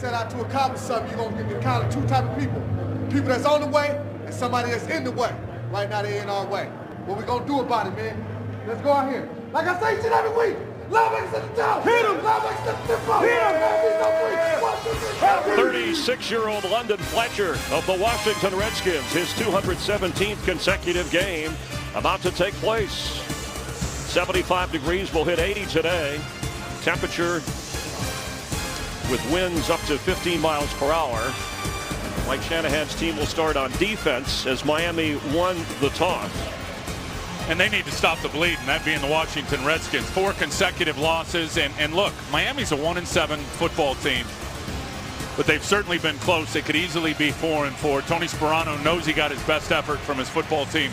set out to accomplish something, you're going to encounter two types of people. People that's on the way and somebody that's in the way. Right now, they're in our way. What we going to do about it, man? Let's go out here. Like I say shit every week. Love makes at the top. Hit him. Love makes at the top. Hit him. 36-year-old London Fletcher of the Washington Redskins, his 217th consecutive game about to take place. 75 degrees, will hit 80 today. Temperature with winds up to 15 miles per hour. Mike Shanahan's team will start on defense as Miami won the toss. And they need to stop the bleeding, that being the Washington Redskins. 4 consecutive losses. And look, Miami's a 1-7 football team. But they've certainly been close. They could easily be 4-4. Tony Sperano knows he got his best effort from his football team,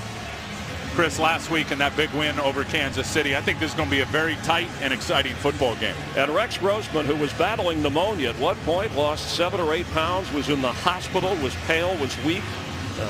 Chris, last week in that big win over Kansas City. I think this is going to be a very tight and exciting football game. And Rex Grossman, who was battling pneumonia at one point, lost 7 or 8 pounds, was in the hospital, was pale, was weak.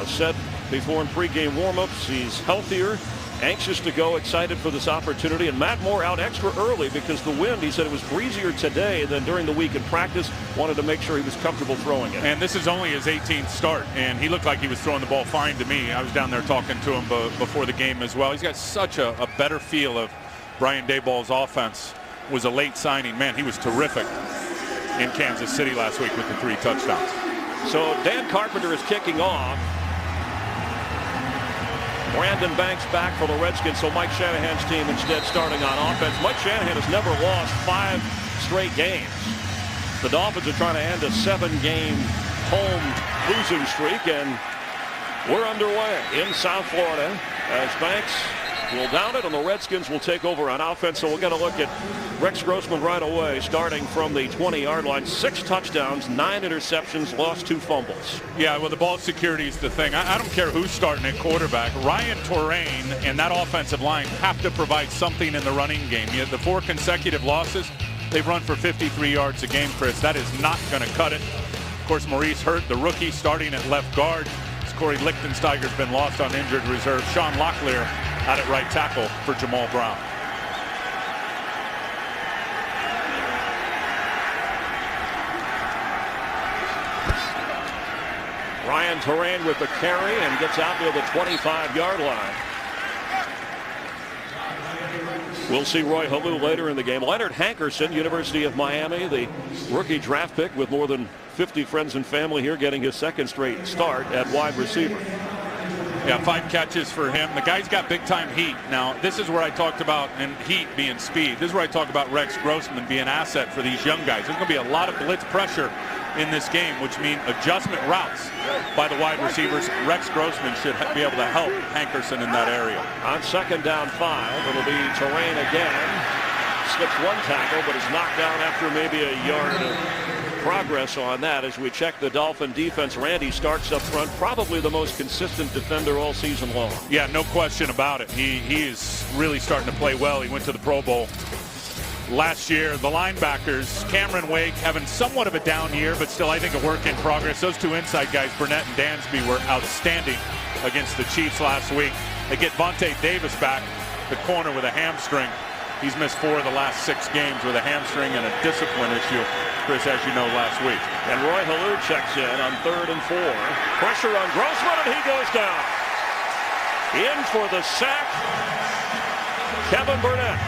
Said before in pregame warmups he's healthier, anxious to go, excited for this opportunity. And Matt Moore out extra early because the wind, he said it was breezier today than during the week in practice. Wanted to make sure he was comfortable throwing it. And this is only his 18th start, and he looked like he was throwing the ball fine to me. I was down there talking to him before the game as well. He's got such a better feel of Brian Daboll's offense. Was a late signing. Man, he was terrific in Kansas City last week with the 3 touchdowns. So Dan Carpenter is kicking off. Brandon Banks back for the Redskins, so Mike Shanahan's team instead starting on offense. Mike Shanahan has never lost 5 straight games. The Dolphins are trying to end a 7-game home losing streak, and we're underway in South Florida as Banks will down it and the Redskins will take over on offense. So we'll get a look at Rex Grossman right away, starting from the 20-yard line. 6 touchdowns, 9 interceptions, lost 2 fumbles. Yeah, well, the ball security is the thing. I don't care who's starting at quarterback. Ryan Torain and that offensive line have to provide something in the running game. You have the 4 consecutive losses. They've run for 53 yards a game, Chris. That is not going to cut it. Of course, Maurice Hurt, the rookie, starting at left guard. Corey Lichtensteiger's been lost on injured reserve. Sean Locklear out at right tackle for Jamal Brown. Ryan Torain with the carry and gets out to the 25-yard line. We'll see Roy Halou later in the game. Leonard Hankerson, University of Miami, the rookie draft pick with more than 50 friends and family here, getting his 2nd straight start at wide receiver. Yeah, 5 catches for him. The guy's got big-time heat. Now, this is where I talked about, and heat being speed. This is where I talk about Rex Grossman being an asset for these young guys. There's going to be a lot of blitz pressure in this game, which means adjustment routes by the wide receivers. Rex Grossman should be able to help Hankerson in that area. On 2nd down 5, it'll be Torain again. Slips 1 tackle, but is knocked down after maybe a yard of progress on that. As we check the Dolphin defense, Randy Starks up front, probably the most consistent defender all season long. Yeah, no question about it. He is really starting to play well. He went to the Pro Bowl last year. The linebackers, Cameron Wake having somewhat of a down year, but still I think a work in progress. Those 2 inside guys, Burnett and Dansby, were outstanding against the Chiefs last week. They get Vontae Davis back, the corner, with a hamstring. He's missed 4 of the last 6 games with a hamstring and a discipline issue, Chris, as you know, last week. And Roy Halou checks in on 3rd and 4. Pressure on Grossman, and he goes down. In for the sack, Kevin Burnett.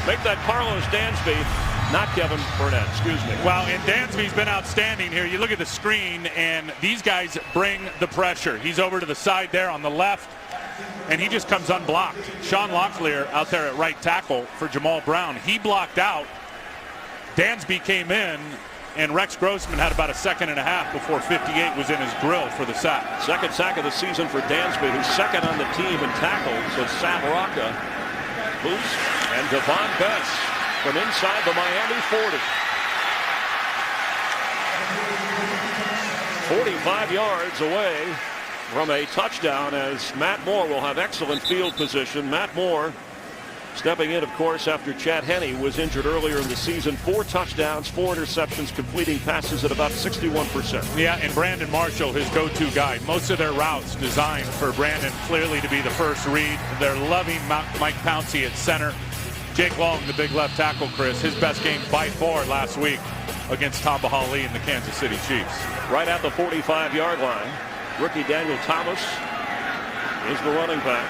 Make that Carlos Dansby, not Kevin Burnett, excuse me. Well, and Dansby's been outstanding here. You look at the screen, and these guys bring the pressure. He's over to the side there on the left, and he just comes unblocked. Sean Locklear out there at right tackle for Jamal Brown. He blocked out. Dansby came in, and Rex Grossman had about a 2.5 seconds before 58 was in his grill for the sack. 2nd sack of the season for Dansby, who's 2nd on the team in tackles. So Sam Rocca, Boost, and Devon Bess from inside the Miami 40. 45 yards away from a touchdown, as Matt Moore will have excellent field position. Matt Moore stepping in, of course, after Chad Henne was injured earlier in the season. 4 touchdowns, 4 interceptions, completing passes at about 61%. Yeah, and Brandon Marshall, his go-to guy. Most of their routes designed for Brandon clearly to be the first read. They're loving Mike Pouncey at center. Jake Long, the big left tackle, Chris, his best game by far last week against Tamba Hali and the Kansas City Chiefs. Right at the 45-yard line, rookie Daniel Thomas is the running back.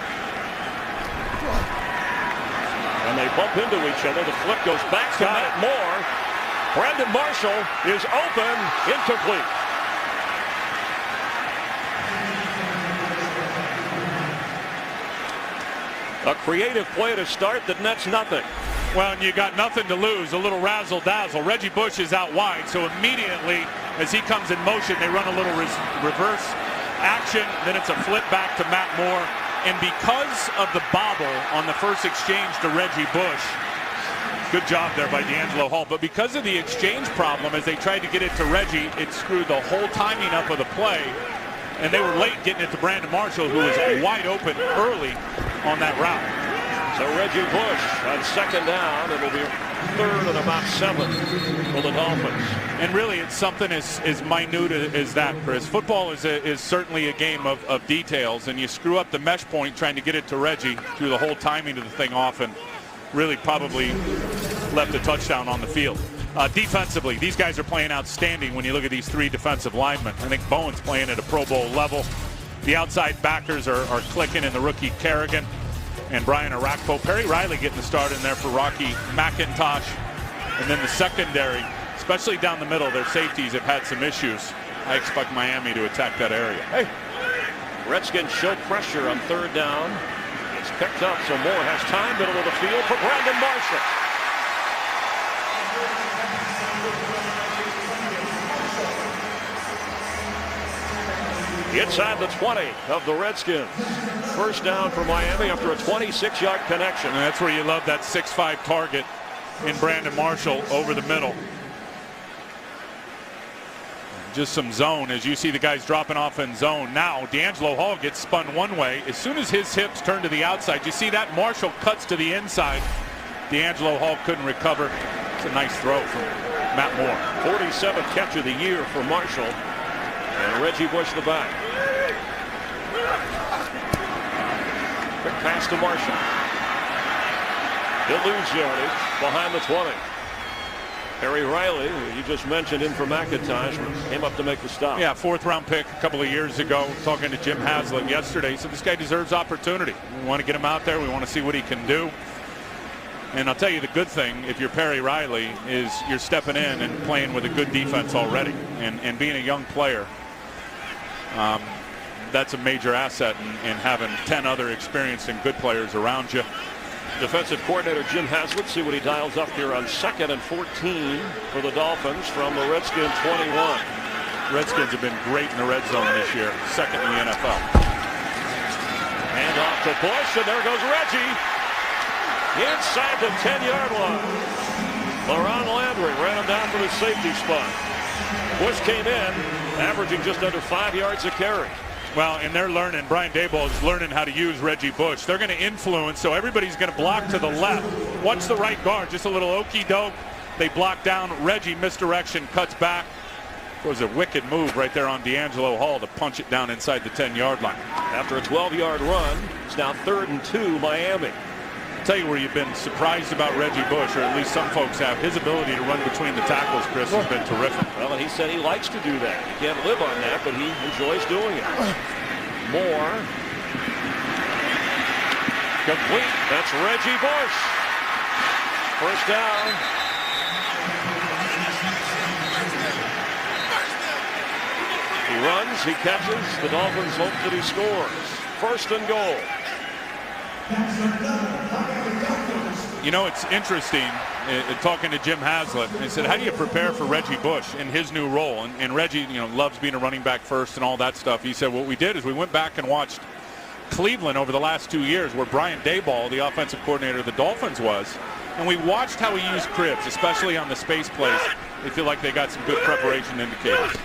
And they bump into each other. The flip goes back to Matt Moore. Brandon Marshall is open, incomplete. A creative play to start that nets nothing. Well, and you got nothing to lose, a little razzle-dazzle. Reggie Bush is out wide, so immediately as he comes in motion, they run a little reverse action. Then it's a flip back to Matt Moore. And because of the bobble on the first exchange to Reggie Bush, good job there by D'Angelo Hall. But because of the exchange problem, as they tried to get it to Reggie, it screwed the whole timing up of the play. And they were late getting it to Brandon Marshall, who was wide open early on that route. So Reggie Bush on second down. It'll be third and about 7 for the Dolphins. And really, it's something as minute as that, Chris. Football is certainly a game of details, and you screw up the mesh point trying to get it to Reggie, threw the whole timing of the thing off, and really probably left a touchdown on the field. Defensively, these guys are playing outstanding when you look at these 3 defensive linemen. I think Bowen's playing at a Pro Bowl level. The outside backers are clicking in the rookie Kerrigan and Brian Arakpo. Perry Riley getting the start in there for Rocky McIntosh. And then the secondary, especially down the middle, their safeties have had some issues. I expect Miami to attack that area. Hey, Redskins show pressure on third down. It's picked up, so Moore has time, middle of the field for Brandon Marshall. Inside the 20 of the Redskins. First down for Miami after a 26-yard connection. And that's where you love that 6'5" target in Brandon Marshall over the middle. Just some zone as you see the guys dropping off in zone. Now D'Angelo Hall gets spun one way. As soon as his hips turn to the outside, you see that Marshall cuts to the inside. D'Angelo Hall couldn't recover. It's a nice throw from Matt Moore. 47th catch of the year for Marshall. And Reggie Bush the back. Quick pass to Marshall. He'll lose yardage behind the 20. Perry Riley, who you just mentioned in for McIntosh, came up to make the stop. Yeah, 4th-round pick a couple of years ago. Talking to Jim Haslett yesterday. So this guy deserves opportunity. We want to get him out there. We want to see what he can do. And I'll tell you the good thing, if you're Perry Riley, is you're stepping in and playing with a good defense already. And being a young player, that's a major asset in having 10 other experienced and good players around you. Defensive coordinator Jim Haslett, see what he dials up here on 2nd and 14 for the Dolphins from the Redskins 21. Redskins have been great in the red zone this year, 2nd in the NFL. And off to Bush, and there goes Reggie. Inside the 10-yard line. LaRon Landry ran him down for the safety spot. Bush came in, averaging just under 5 yards a carry. Well, and they're learning. Brian Daboll is learning how to use Reggie Bush. They're going to influence, so everybody's going to block to the left. Watch the right guard, just a little okey-doke. They block down. Reggie, misdirection, cuts back. It was a wicked move right there on D'Angelo Hall to punch it down inside the 10-yard line. After a 12-yard run, it's now 3rd and 2, Miami. I'll tell you where you've been surprised about Reggie Bush, or at least some folks have. His ability to run between the tackles, Chris, has been terrific. Well, and he said he likes to do that. He can't live on that, but he enjoys doing it. Moore. Complete. That's Reggie Bush. First down. He runs, he catches. The Dolphins hope that he scores. 1st and goal. You know, it's interesting talking to Jim Haslett. He said, how do you prepare for Reggie Bush in his new role? And Reggie, loves being a running back first and all that stuff. He said, what we did is we went back and watched Cleveland over the last 2 years, where Brian Daboll, the offensive coordinator of the Dolphins, was. And we watched how he used cribs, especially on the space plays. They feel like they got some good preparation indicators.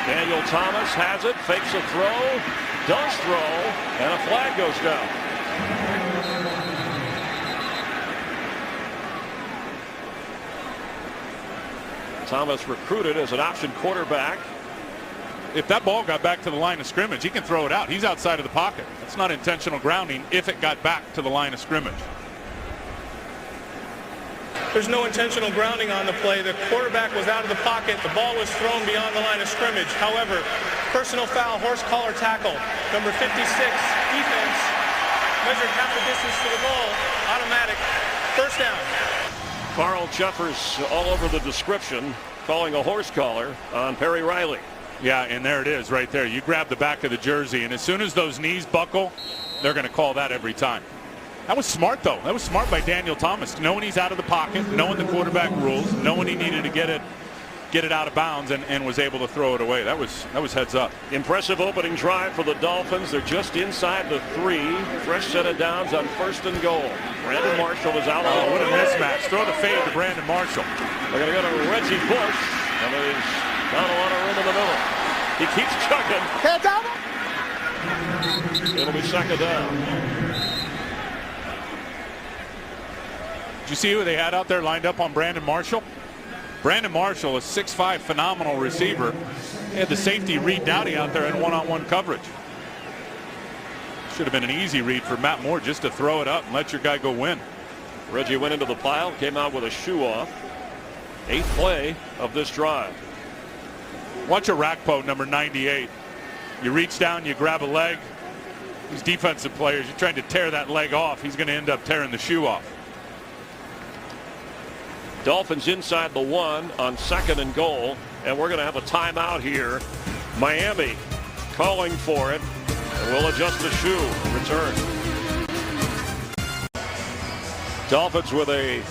Daniel Thomas has it, fakes a throw, does throw, and a flag goes down. Thomas recruited as an option quarterback if that ball got back to the line of scrimmage, he can throw it out. He's outside of the pocket. It's not intentional grounding if it got back to the line of scrimmage. There's no intentional grounding on the play. The quarterback was out of the pocket. The ball was thrown beyond the line of scrimmage. However, personal foul, horse collar tackle. Number 56, defense, measured half the distance to the ball. Automatic, first down. Carl Jeffers all over the description, calling a horse collar on Perry Riley. Yeah, and there it is right there. You grab the back of the jersey, and as soon as those knees buckle, they're going to call that every time. That was smart, though. That was smart by Daniel Thomas, knowing he's out of the pocket, knowing the quarterback rules, knowing he needed to get it out of bounds, and was able to throw it away. That was heads up. Impressive opening drive for the Dolphins. They're just inside the 3. Fresh set of downs on 1st and goal. Brandon Marshall is out. Oh, what a mismatch. Throw the fade to Brandon Marshall. They're going to go to Reggie Bush, and there's not a lot of room in the middle. He keeps chugging. Head down. It'll be 2nd down. Did you see who they had out there lined up on Brandon Marshall? Brandon Marshall, a 6'5", phenomenal receiver. They had the safety Reed Dowdy out there in one-on-one coverage. Should have been an easy read for Matt Moore just to throw it up and let your guy go win. Reggie went into the pile, came out with a shoe off. 8th play of this drive. Watch a Rakpo, number 98. You reach down, you grab a leg. These defensive players, you're trying to tear that leg off. He's going to end up tearing the shoe off. Dolphins inside the 1 on 2nd and goal, and we're going to have a timeout here. Miami calling for it, and we'll adjust the shoe. Return. Dolphins with a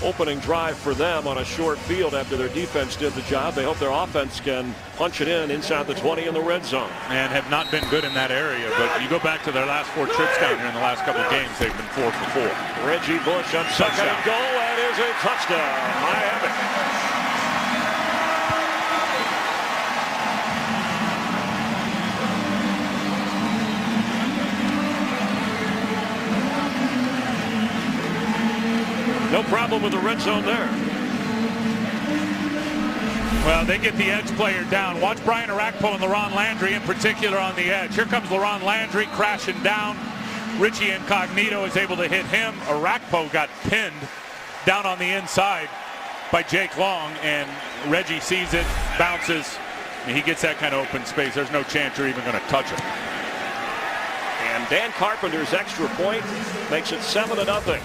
opening drive for them on a short field after their defense did the job. They hope their offense can punch it in inside the 20 in the red zone. And have not been good in that area, but you go back to their last 4 trips down here in the last couple of games, they've been 4 for 4. Reggie Bush on 2nd and goal. That is a touchdown. Miami. No problem with the red zone there. Well, they get the edge player down. Watch Brian Orakpo and LaRon Landry in particular on the edge. Here comes LaRon Landry crashing down. Richie Incognito is able to hit him. Orakpo got pinned down on the inside by Jake Long, and Reggie sees it, bounces, and he gets that kind of open space. There's no chance you're even going to touch him. And Dan Carpenter's extra point makes it 7-0.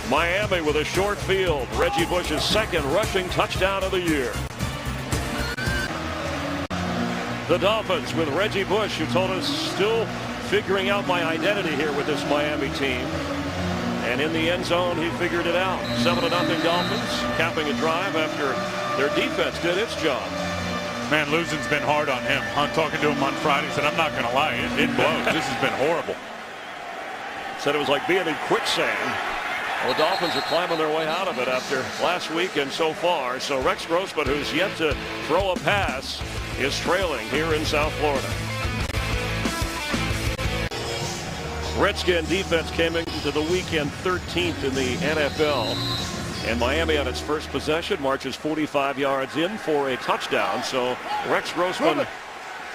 Miami with a short field. Reggie Bush's 2nd rushing touchdown of the year. The Dolphins with Reggie Bush, who told us still figuring out my identity here with this Miami team. And in the end zone, he figured it out. 7-0 Dolphins, capping a drive after their defense did its job. Man, losing's been hard on him. I'm talking to him on Friday, said, I'm not going to lie, it blows. This has been horrible. Said it was like being in quicksand. Well, the Dolphins are climbing their way out of it after last week and so far. So Rex Grossman, who's yet to throw a pass, is trailing here in South Florida. Redskin defense came into the weekend 13th in the NFL. And Miami on its first possession marches 45 yards in for a touchdown. So Rex Grossman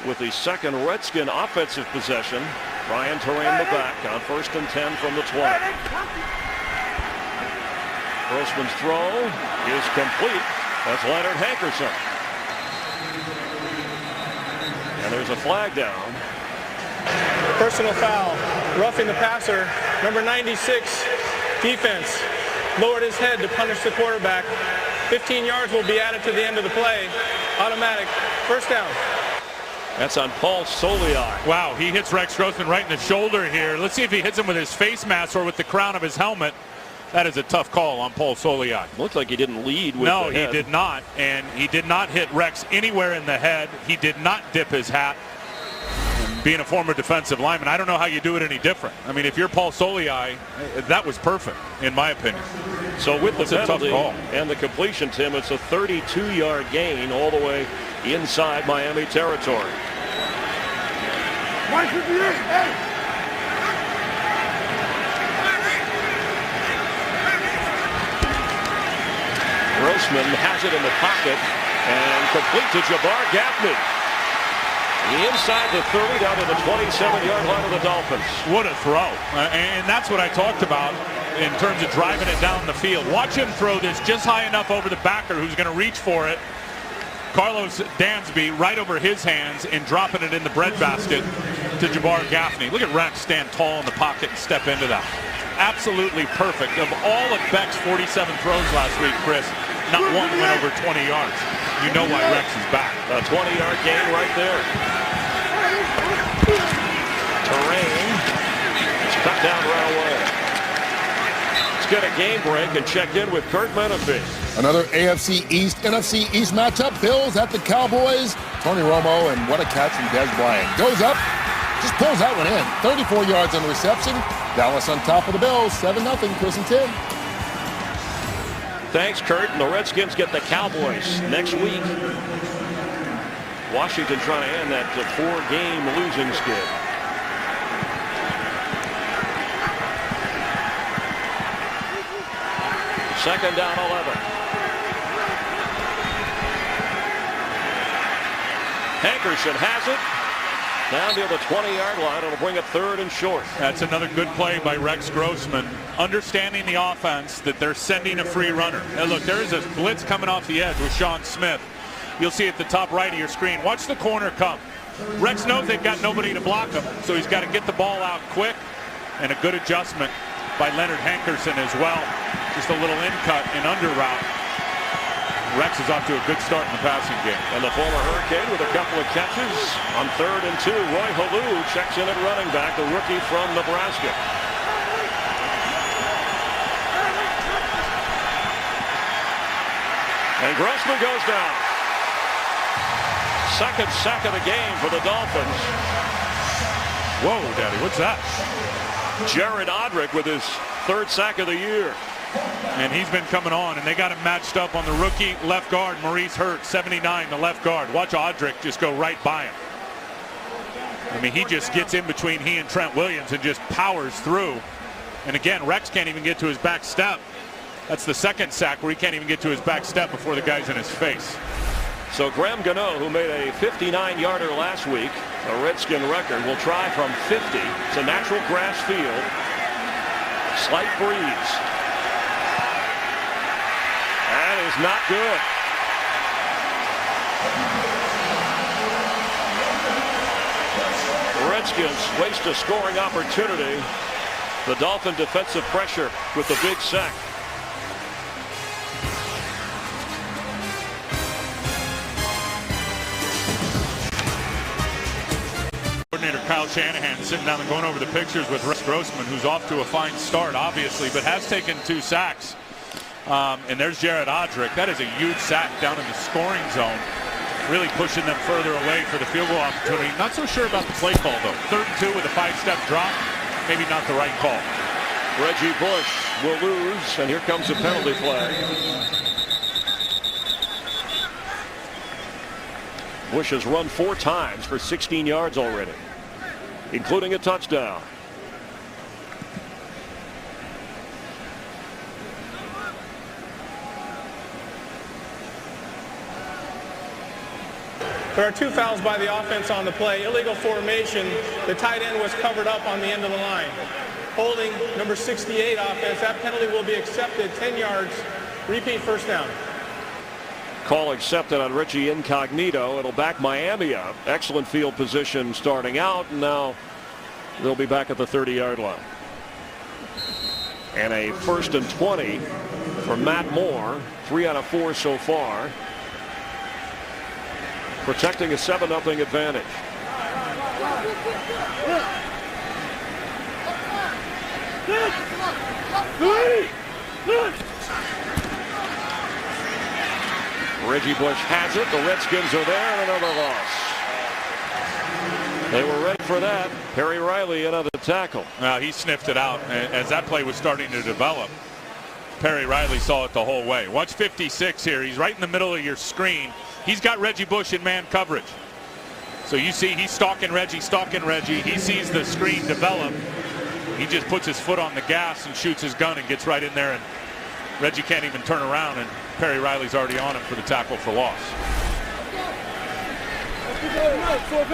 with the 2nd Redskin offensive possession. Brian Terrain the back on 1st and 10 from the 20. Grossman's throw is complete. That's Leonard Hankerson. And there's a flag down. Personal foul, roughing the passer. Number 96, defense, lowered his head to punish the quarterback. 15 yards will be added to the end of the play. Automatic, first down. That's on Paul Soliai. Wow, he hits Rex Grossman right in the shoulder here. Let's see if he hits him with his face mask or with the crown of his helmet. That is a tough call on Paul Soliai. Looked like he didn't lead with No, the head. he did not. And he did not hit Rex anywhere in the head. He did not dip his hat. Being a former defensive lineman, I don't know how you do it any different. I mean, if you're Paul Soliai, that was perfect, in my opinion. So with the penalty call and the completion, Tim, it's a 32-yard gain all the way inside Miami territory. Grossman has it in the pocket. And complete to Jabbar Gaffney. Inside the 30 down to the 27-yard line of the Dolphins. What a throw. And that's what I talked about in terms of driving it down the field. Watch him throw this just high enough over the backer who's going to reach for it. Carlos Dansby right over his hands and dropping it in the breadbasket to Jabbar Gaffney. Look at Rex stand tall in the pocket and step into that. Absolutely perfect. Of all of Beck's 47 throws last week, Chris, not one went over 20 yards. You know why Rex is back. A 20-yard gain right there. Terrain. It's cut down right away. Let's get a game break and check in with Kurt Menefee. Another AFC East, NFC East matchup. Bills at the Cowboys. Tony Romo, and what a catch from Des Bryant. Goes up, just pulls that one in. 34 yards on the reception. Dallas on top of the Bills. 7-0, Chris and Tim. Thanks, Kurt. And the Redskins get the Cowboys next week. Washington trying to end that 4-game losing skid. Second down, 11. Hankerson has it. Down to the 20-yard line. It'll bring it third and short. That's another good play by Rex Grossman. Understanding the offense that they're sending a free runner. Now look, there is a blitz coming off the edge with Sean Smith. You'll see at the top right of your screen. Watch the corner come. Rex knows they've got nobody to block him, so he's got to get the ball out quick. And a good adjustment by Leonard Hankerson as well. Just a little in-cut and under route. Rex is off to a good start in the passing game. And the former Hurricane with a couple of catches on 3rd and 2. Roy Halou checks in at running back, the rookie from Nebraska. And Grossman goes down. Second sack of the game for the Dolphins. Whoa, Daddy, what's that? Jared Odrick with his 3rd sack of the year. And he's been coming on, and they got him matched up on the rookie left guard, Maurice Hurt, 79, the left guard. Watch Odrick just go right by him. I mean, he just gets in between he and Trent Williams and just powers through. And again, Rex can't even get to his back step. That's the second sack where he can't even get to his back step before the guy's in his face. So Graham Gano, who made a 59-yarder last week, a Redskin record, will try from 50. It's a natural grass field. Slight breeze. That is not good. The Redskins waste a scoring opportunity. The Dolphin defensive pressure with the big sack. Coordinator Kyle Shanahan sitting down and going over the pictures with Rex Grossman, who's off to a fine start, obviously, but has taken 2 sacks. And there's Jared Odrick. That is a huge sack down in the scoring zone, really pushing them further away for the field goal opportunity. Not so sure about the play call, though. 3rd and 2 with a 5-step drop, maybe not the right call. Reggie Bush will lose, and here comes a penalty flag. Bush has run 4 times for 16 yards already, including a touchdown. There are 2 fouls by the offense on the play. Illegal formation. The tight end was covered up on the end of the line. Holding number 68 offense. That penalty will be accepted. 10 yards. Repeat first down. Call accepted on Richie Incognito. It'll back Miami up. Excellent field position starting out. And now they'll be back at the 30-yard line. And a 1st and 20 for Matt Moore. 3 out of 4 so far. Protecting a 7-0 advantage. Reggie Bush has it. The Redskins are there, and another loss. They were ready for that. Perry Riley another tackle. He sniffed it out as that play was starting to develop. Perry Riley saw it the whole way. Watch 56 here. He's right in the middle of your screen. He's got Reggie Bush in man coverage. So you see he's stalking Reggie. He sees the screen develop. He just puts his foot on the gas and shoots his gun and gets right in there. And Reggie can't even turn around. And Perry Riley's already on him for the tackle for loss.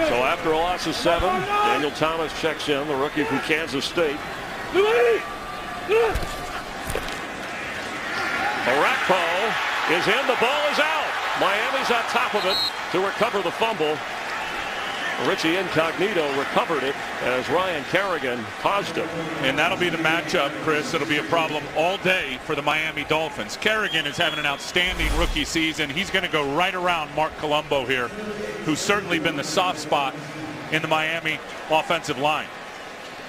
So after a loss of 7, Daniel Thomas checks in, the rookie from Kansas State. Orakpo is in, the ball is out. Miami's on top of it to recover the fumble. Richie Incognito recovered it as Ryan Kerrigan caused it. And that'll be the matchup, Chris. It'll be a problem all day for the Miami Dolphins. Kerrigan is having an outstanding rookie season. He's going to go right around Mark Colombo here, who's certainly been the soft spot in the Miami offensive line.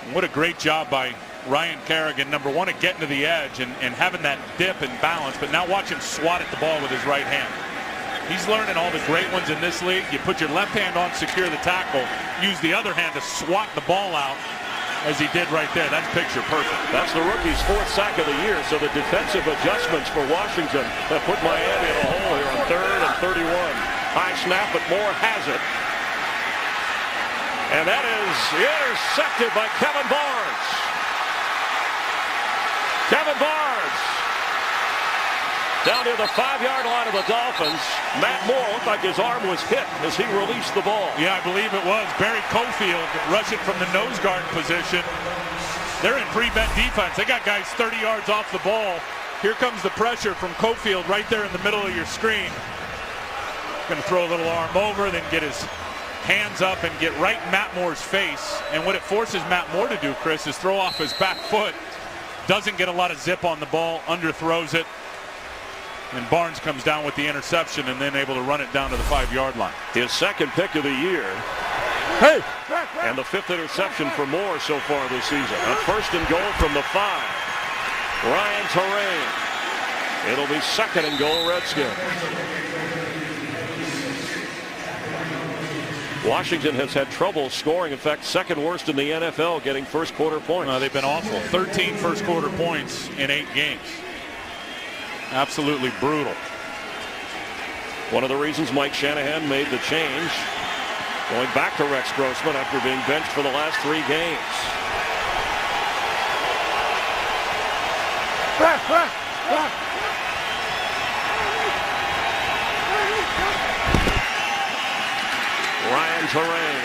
And what a great job by Ryan Kerrigan, number one, at getting to the edge and having that dip and balance, but now watch him swat at the ball with his right hand. He's learning all the great ones in this league. You put your left hand on, secure the tackle, use the other hand to swat the ball out as he did right there. That's picture perfect. That's the rookie's 4th sack of the year, so the defensive adjustments for Washington have put Miami in a hole here on 3rd and 31. High snap, but Moore has it. And that is intercepted by Kevin Barnes. Kevin Barnes down near the 5-yard line of the Dolphins. Matt Moore looked like his arm was hit as he released the ball. Yeah, I believe it was. Barry Cofield rushing from the nose guard position. They're in prevent defense. They got guys 30 yards off the ball. Here comes the pressure from Cofield right there in the middle of your screen. Going to throw a little arm over, then get his hands up and get right in Matt Moore's face. And what it forces Matt Moore to do, Chris, is throw off his back foot. Doesn't get a lot of zip on the ball, underthrows it. And Barnes comes down with the interception and then able to run it down to the 5-yard line. His 2nd pick of the year. Hey! And the 5th interception for Moore so far this season. On 1st and goal from the 5. Ryan Terrain. It'll be 2nd and goal, Redskins. Washington has had trouble scoring. In fact, 2nd worst in the NFL getting first quarter points. They've been awful. 13 first quarter points in 8 games. Absolutely brutal. One of the reasons Mike Shanahan made the change, going back to Rex Grossman after being benched for the last 3 games. Ryan Terrain.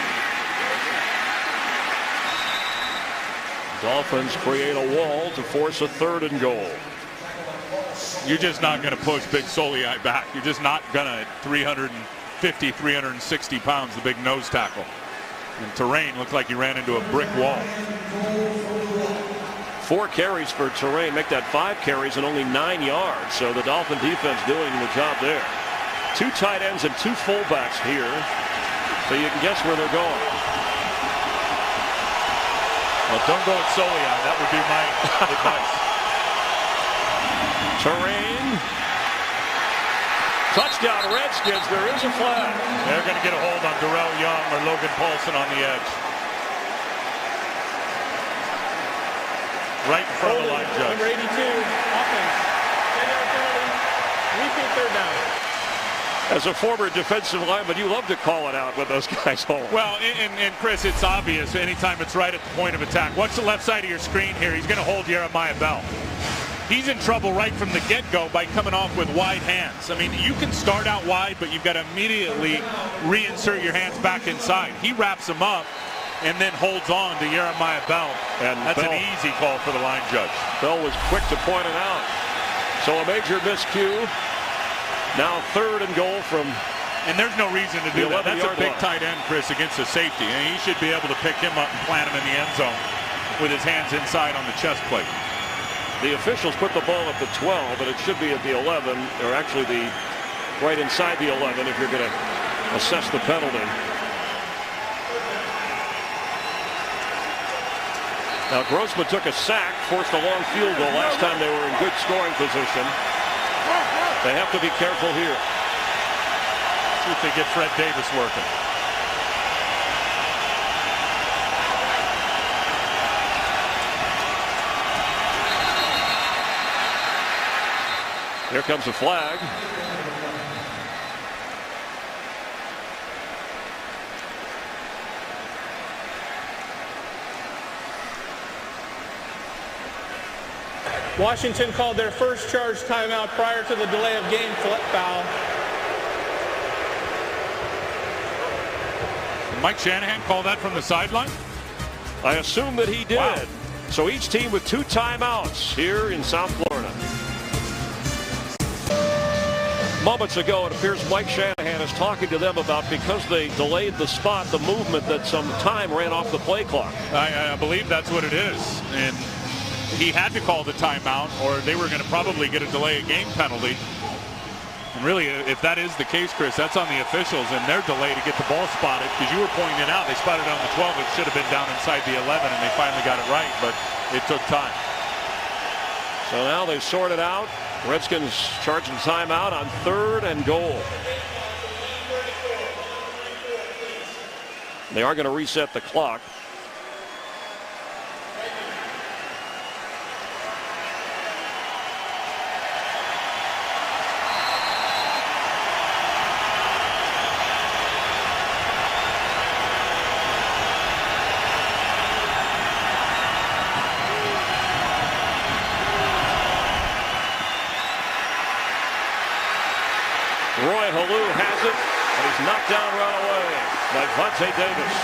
Dolphins create a wall to force a 3rd and goal. You're just not going to push Big Soliai back. You're just not going to. 350, 360 pounds, the big nose tackle. And Terrain looked like he ran into a brick wall. 4 carries for Terrain, make that 5 carries and only 9 yards. So the Dolphin defense doing the job there. 2 tight ends and 2 fullbacks here. So you can guess where they're going. Well, don't go with Soliai. That would be my advice. Terrain. Touchdown Redskins. There is a flag. They're going to get a hold on Darrell Young or Logan Paulson on the edge. Right in front of the line judge. Number 82, offense. 10-yard penalty. Repeat 3rd down. As a former defensive lineman, you love to call it out when those guys hold. Well, and Chris, it's obvious anytime it's right at the point of attack. Watch the left side of your screen here. He's going to hold Jeremiah Bell. He's in trouble right from the get-go by coming off with wide hands. I mean, you can start out wide, but you've got to immediately reinsert your hands back inside. He wraps him up and then holds on to Jeremiah Bell. And that's Bell, an easy call for the line judge. Bell was quick to point it out. So a major miscue. Now 3rd and goal from. And there's no reason to do that. That's a big line. tight end, Chris, against a safety. And he should be able to pick him up and plant him in the end zone with his hands inside on the chest plate. The officials put the ball at the 12, but it should be at the 11, or actually the right inside the 11 if you're going to assess the penalty. Now Grossman took a sack, forced a long field goal last time they were in good scoring position. They have to be careful here. See if they get Fred Davis working. Here comes a flag. Washington called their first charge timeout prior to the delay of game foul. Mike Shanahan call that from the sideline? I assume that he did. Wow. So each team with 2 timeouts here in South Florida. Moments ago, it appears Mike Shanahan is talking to them about, because they delayed the spot, the movement, that some time ran off the play clock. I believe that's what it is. And he had to call the timeout, or they were going to probably get a delay of game penalty. And really, if that is the case, Chris, that's on the officials and their delay to get the ball spotted, because you were pointing it out. They spotted it on the 12. It should have been down inside the 11, and they finally got it right, but it took time. So now they've sorted out. Redskins charging timeout on 3rd and goal. They are going to reset the clock. Roy Halou has it, and he's knocked down right away by Vontae Davis.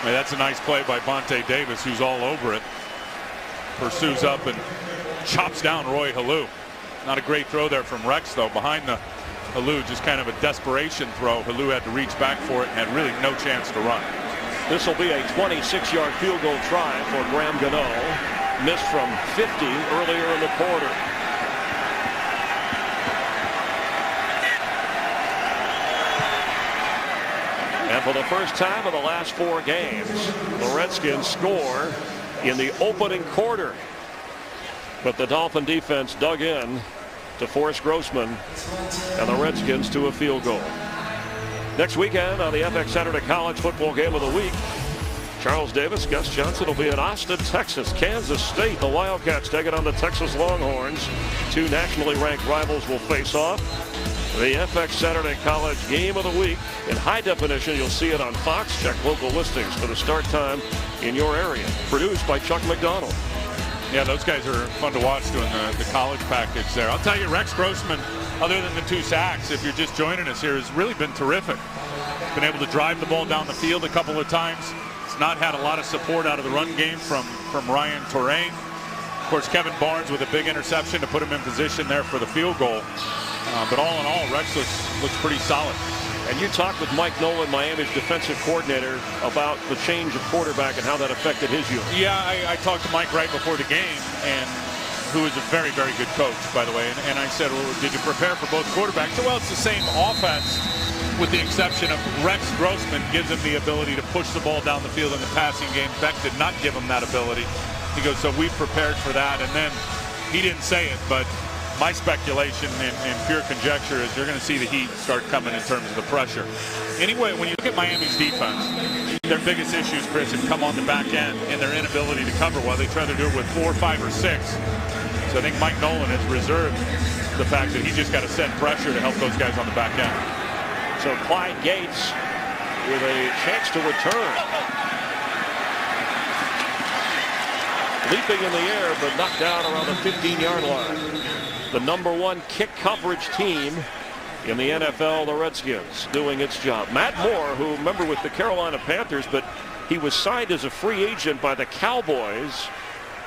That's a nice play by Vontae Davis, who's all over it. Pursues up and chops down Roy Halou. Not a great throw there from Rex, though. Behind the Halou, just kind of a desperation throw. Halou had to reach back for it and had really no chance to run. This will be a 26-yard field goal try for Graham Gano. Missed from 50 earlier in the quarter. And for the first time in the last 4 games, the Redskins score in the opening quarter. But the Dolphin defense dug in to force Grossman and the Redskins to a field goal. Next weekend on the FX Saturday College Football Game of the Week, Charles Davis, Gus Johnson will be in Austin, Texas. Kansas State, the Wildcats taking on the Texas Longhorns. 2 nationally ranked rivals will face off. The FX Saturday College Game of the Week in high definition. You'll see it on Fox. Check local listings for the start time in your area. Produced by Chuck McDonald. Yeah, those guys are fun to watch doing the college package there. I'll tell you, Rex Grossman, other than the 2 sacks, if you're just joining us here, has really been terrific. Been able to drive the ball down the field a couple of times. It's not had a lot of support out of the run game from Ryan Touraine. Of course, Kevin Barnes with a big interception to put him in position there for the field goal. But all in all, Rex looks pretty solid. And you talked with Mike Nolan, Miami's defensive coordinator, about the change of quarterback and how that affected his unit. Yeah, I talked to Mike right before the game, and who is a very, very good coach, by the way. And I said, well, did you prepare for both quarterbacks? So, well, it's the same offense, with the exception of Rex Grossman gives him the ability to push the ball down the field in the passing game. Beck did not give him that ability. He goes, so we prepared for that. And then he didn't say it, but my speculation and pure conjecture is you're going to see the heat start coming in terms of the pressure. Anyway, when you look at Miami's defense, their biggest issues, Chris, have come on the back end in their inability to cover while they try to do it with 4, 5, or 6. So I think Mike Nolan has reserved the fact that he just got to set pressure to help those guys on the back end. So Clyde Gates with a chance to return. Leaping in the air, but knocked down around the 15-yard line. The #1 kick coverage team in the NFL, the Redskins, doing its job. Matt Moore, who, remember, with the Carolina Panthers, but he was signed as a free agent by the Cowboys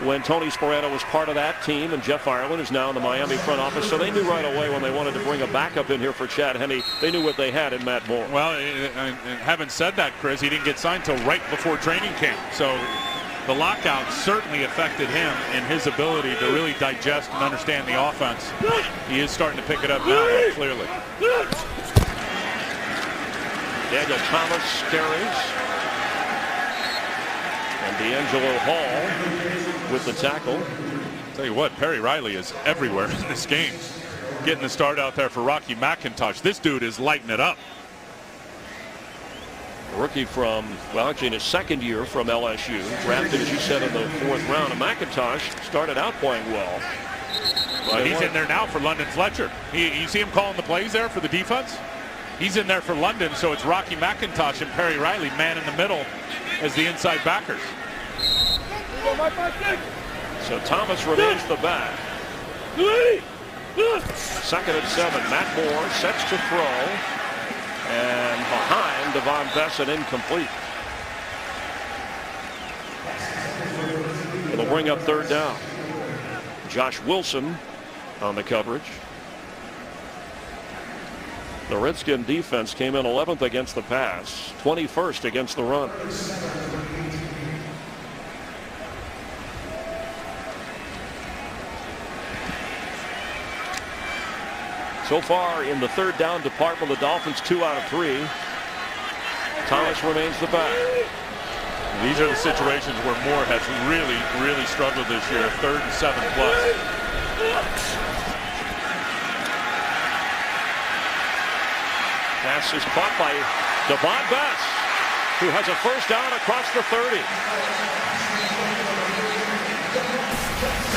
when Tony Sparano was part of that team, and Jeff Ireland is now in the Miami front office. So they knew right away when they wanted to bring a backup in here for Chad Henne, they knew what they had in Matt Moore. Well, having said that, Chris, he didn't get signed till right before training camp. So the lockout certainly affected him in his ability to really digest and understand the offense. He is starting to pick it up now, clearly. Daniel Thomas carries. And D'Angelo Hall with the tackle. Tell you what, Perry Riley is everywhere in this game. Getting the start out there for Rocky McIntosh. This dude is lighting it up. Rookie from, well, actually in his 2nd year from LSU. Drafted, as you said, in the 4th round. And McIntosh started out playing well. Well, he's in there now for London Fletcher. You see him calling the plays there for the defense? He's in there for London, so it's Rocky McIntosh and Perry Riley, man in the middle, as the inside backers. So Thomas remains the back. Second and 7. Matt Moore sets to throw. And behind Devon Bessett, incomplete. It'll bring up third down. Josh Wilson on the coverage. The Redskin defense came in 11th against the pass, 21st against the run. So far in the third down department, the Dolphins 2 out of 3. Thomas remains the back. These are the situations where Moore has really struggled this year. 3rd and 7 plus. Pass is caught by Devon Bess, who has a first down across the 30.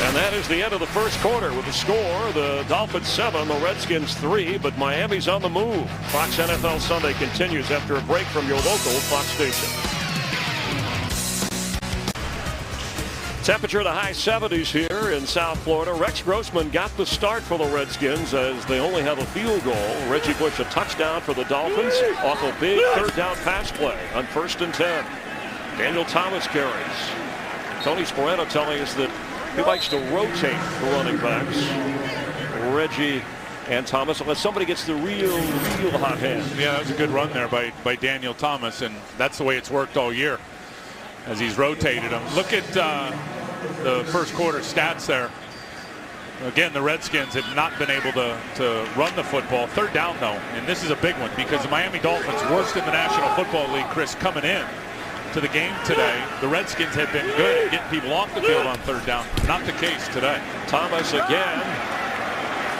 And that is the end of the first quarter with the score. The Dolphins 7, the Redskins 3, but Miami's on the move. Fox NFL Sunday continues after a break from your local Fox station. Temperature in the high 70s here in South Florida. Rex Grossman got the start for the Redskins as they only have a field goal. Reggie Bush a touchdown for the Dolphins off a big third down pass play on 1st and 10. Daniel Thomas carries. Tony Sparano telling us that he likes to rotate the running backs. Reggie and Thomas, unless somebody gets the real hot hand. Yeah, that was a good run there by Daniel Thomas, and that's the way it's worked all year as he's rotated them. Look at the first quarter stats there. Again, the Redskins have not been able to run the football. Third down, though, and this is a big one because the Miami Dolphins, worst in the National Football League, Chris, coming in to the game today. The Redskins have been good at getting people off the field on third down. Not the case today. Thomas again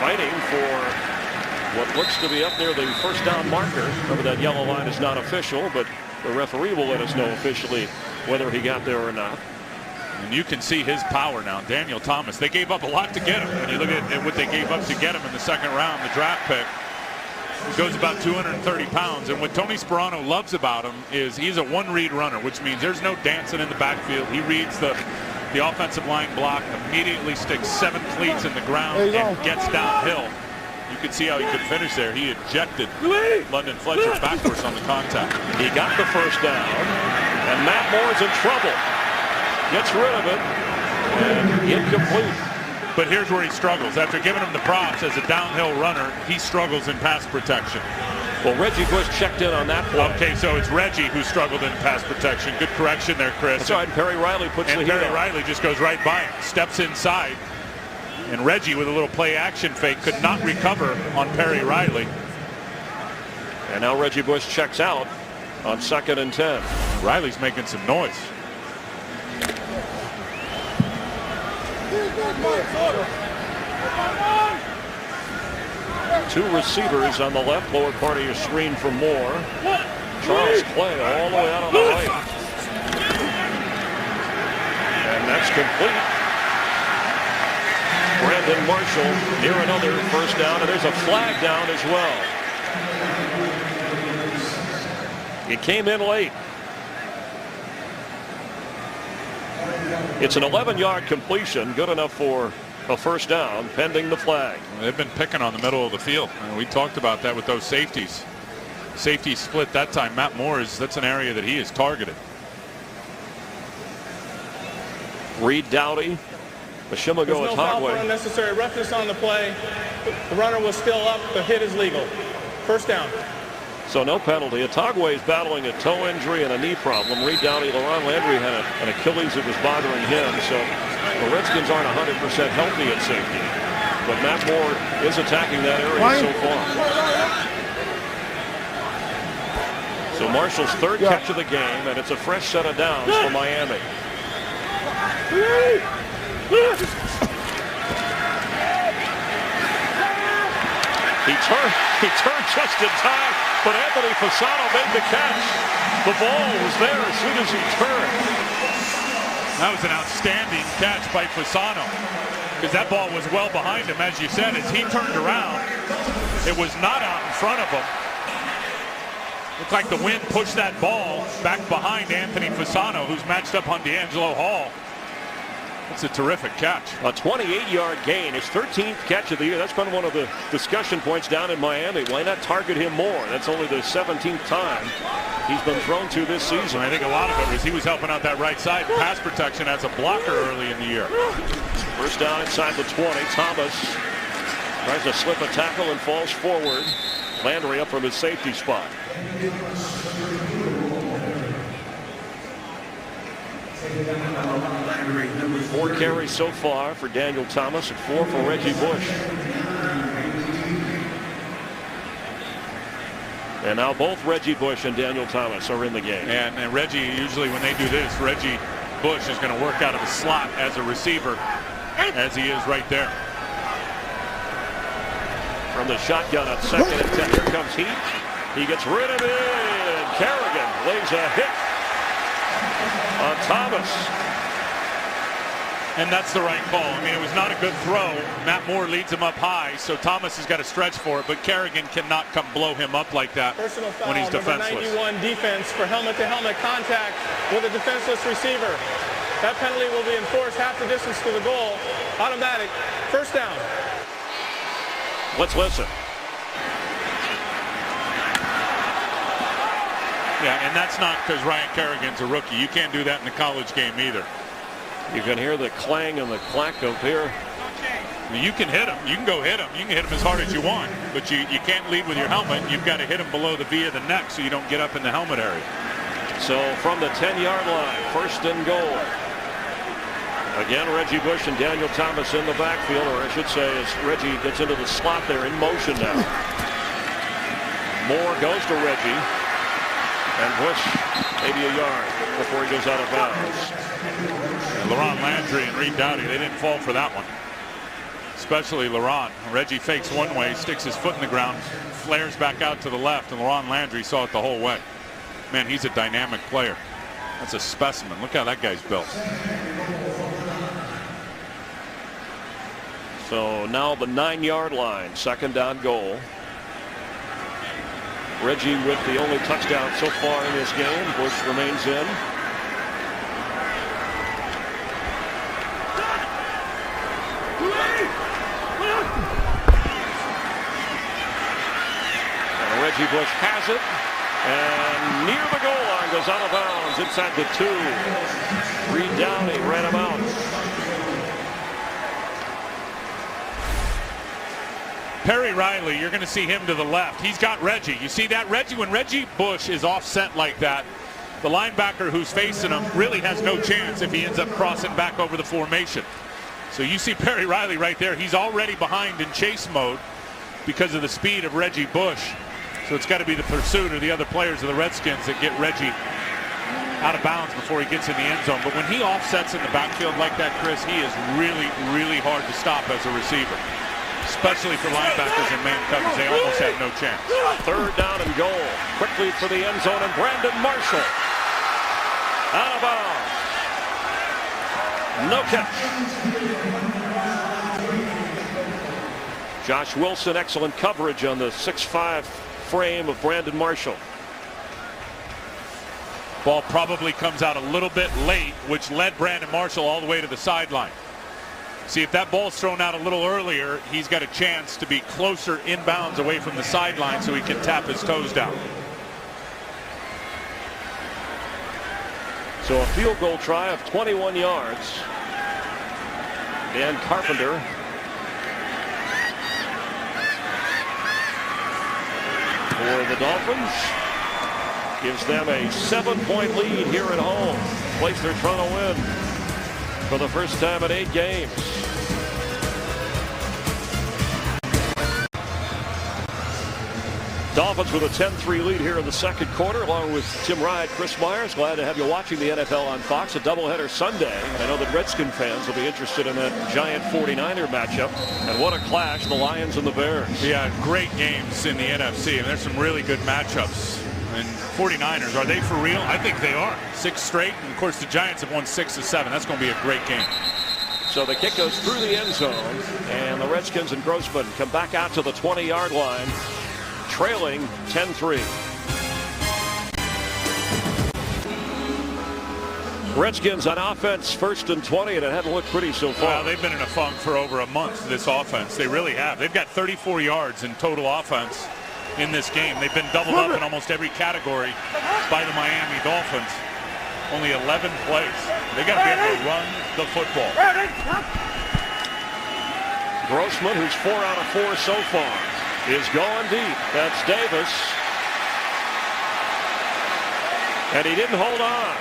fighting for what looks to be up near the first down marker. Remember, that yellow line is not official, but the referee will let us know officially whether he got there or not. And you can see his power now. Daniel Thomas, they gave up a lot to get him. When you look at what they gave up to get him in the second round, the draft pick, he goes about 230 pounds. And what Tony Sparano loves about him is he's a one-read runner, which means there's no dancing in the backfield. He reads the offensive line block, immediately sticks 7 cleats in the ground and gets downhill. You could see how he could finish there. He ejected London Fletcher backwards on the contact. He got the first down, and Matt Moore's in trouble. Gets rid of it, and incomplete. But here's where he struggles. After giving him the props as a downhill runner, he struggles in pass protection. Well, Reggie Bush checked in on that play. Okay, so it's Reggie who struggled in pass protection. Good correction there, Chris. That's right. Perry Riley puts the heat on. And Perry Riley just goes right by him, steps inside. And Reggie, with a little play action fake, could not recover on Perry Riley. And now Reggie Bush checks out on 2nd and 10. Riley's making some noise. Two receivers on the left, lower part of your screen for Moore. Charles Clay all the way out on the right. And that's complete. Brandon Marshall near another first down, and there's a flag down as well. It came in late. It's an 11-yard completion, good enough for a first down, pending the flag. They've been picking on the middle of the field. We talked about that with those safeties. Safety split that time. Matt Moore, that's an area that he is targeted. Reed Dowdy. Bashimago There's no foul for unnecessary roughness on the play. The runner was still up. The hit is legal. First down. So no penalty. Atagwe is battling a toe injury and a knee problem. Reed Dowdy, Laron Landry had an Achilles that was bothering him. So the Redskins aren't 100% healthy at safety. But Matt Moore is attacking that area so far. So Marshall's third catch of the game, and it's a fresh set of downs for Miami. He turned just in time, but Anthony Fasano made the catch. The ball was there as soon as he turned. That was an outstanding catch by Fasano, because that ball was well behind him, as you said. As he turned around, it was not out in front of him. Looked like the wind pushed that ball back behind Anthony Fasano, who's matched up on D'Angelo Hall. That's a terrific catch. A 28-yard gain, his 13th catch of the year. That's been one of the discussion points down in Miami. Why not target him more? That's only the 17th time he's been thrown to this season. I think a lot of it was he was helping out that right side pass protection as a blocker early in the year. First down inside the 20. Thomas tries to slip a tackle and falls forward. Landry up from his safety spot. 4 carries so far for Daniel Thomas and 4 for Reggie Bush. And now both Reggie Bush and Daniel Thomas are in the game. And Reggie, usually when they do this, Reggie Bush is going to work out of the slot as a receiver, as he is right there. From the shotgun at 2nd and 10. Here comes Heat. He gets rid of it. Kerrigan lays a hit on Thomas. And that's the right call. I mean, it was not a good throw. Matt Moore leads him up high, so Thomas has got to stretch for it, but Kerrigan cannot come blow him up like that when he's defenseless. Number 91 defense for helmet-to-helmet contact with a defenseless receiver. That penalty will be enforced half the distance to the goal. Automatic. First down. Let's listen. Yeah, and that's not because Ryan Kerrigan's a rookie. You can't do that in the college game either. You can hear the clang and the clack up here. You can hit him. You can go hit him. You can hit him as hard as you want, but you can't lead with your helmet. You've got to hit him below the V of the neck so you don't get up in the helmet area. So from the 10-yard line, first and goal. Again, Reggie Bush and Daniel Thomas in the backfield, or I should say as Reggie gets into the slot there in motion now. Moore goes to Reggie, and Bush maybe a yard before he goes out of bounds. And Laurent Landry and Reed Dowdy, they didn't fall for that one. Especially Laurent. Reggie fakes one way, sticks his foot in the ground, flares back out to the left, and Laurent Landry saw it the whole way. Man, he's a dynamic player. That's a specimen. Look how that guy's built. So now the 9-yard line, second down goal. Reggie with the only touchdown so far in this game. Bush remains in. And Reggie Bush has it. And near the goal line, goes out of bounds inside the 2. Reed Downey ran him out. Perry Riley, you're going to see him to the left. He's got Reggie. You see that? Reggie, when Reggie Bush is offset like that, the linebacker who's facing him really has no chance if he ends up crossing back over the formation. So you see Perry Riley right there. He's already behind in chase mode because of the speed of Reggie Bush. So it's got to be the pursuit or the other players of the Redskins that get Reggie out of bounds before he gets in the end zone. But when he offsets in the backfield like that, Chris, he is really, really hard to stop as a receiver. Especially for linebackers and man coverage. They almost have no chance. Third down and goal. Quickly for the end zone, and Brandon Marshall out of bounds. No catch. Josh Wilson, excellent coverage on the 6'5" frame of Brandon Marshall. Ball probably comes out a little bit late, which led Brandon Marshall all the way to the sideline. See, if that ball's thrown out a little earlier, he's got a chance to be closer inbounds away from the sideline so he can tap his toes down. So a field goal try of 21 yards. Dan Carpenter for the Dolphins gives them a 7-point lead here at home. Place they're trying to win for the first time in 8 games. Dolphins with a 10-3 lead here in the second quarter, along with Tim Ride, Chris Myers. Glad to have you watching the NFL on Fox, a doubleheader Sunday. I know that Redskin fans will be interested in that giant 49er matchup. And what a clash, the Lions and the Bears. Yeah, great games in the NFC, and there's some really good matchups. And 49ers, are they for real? I think they are. 6 straight, and of course the Giants have won 6 of 7. That's going to be a great game. So the kick goes through the end zone, and the Redskins and Grossman come back out to the 20-yard line, trailing 10-3. Redskins on offense, 1st and 20, and it hadn't looked pretty so far. Well, they've been in a funk for over a month, this offense. They really have. They've got 34 yards in total offense in this game. They've been doubled up in almost every category by the Miami Dolphins. Only 11 plays. They got to be able to run the football. Grossman, who's 4 out of 4 so far, is going deep. That's Davis. And he didn't hold on.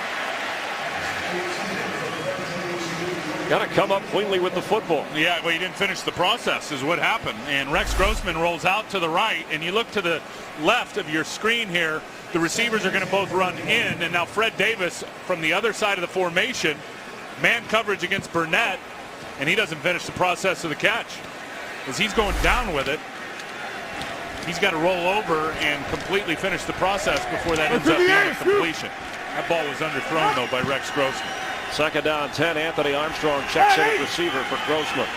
Got to come up cleanly with the football. Yeah, well, he didn't finish the process is what happened. And Rex Grossman rolls out to the right, and you look to the left of your screen here, the receivers are going to both run in, and now Fred Davis from the other side of the formation, man coverage against Burnett, and he doesn't finish the process of the catch. As he's going down with it, he's got to roll over and completely finish the process before that ends up being a completion. That ball was underthrown, though, by Rex Grossman. 2nd down, 10. Anthony Armstrong checks in at receiver for Grossman.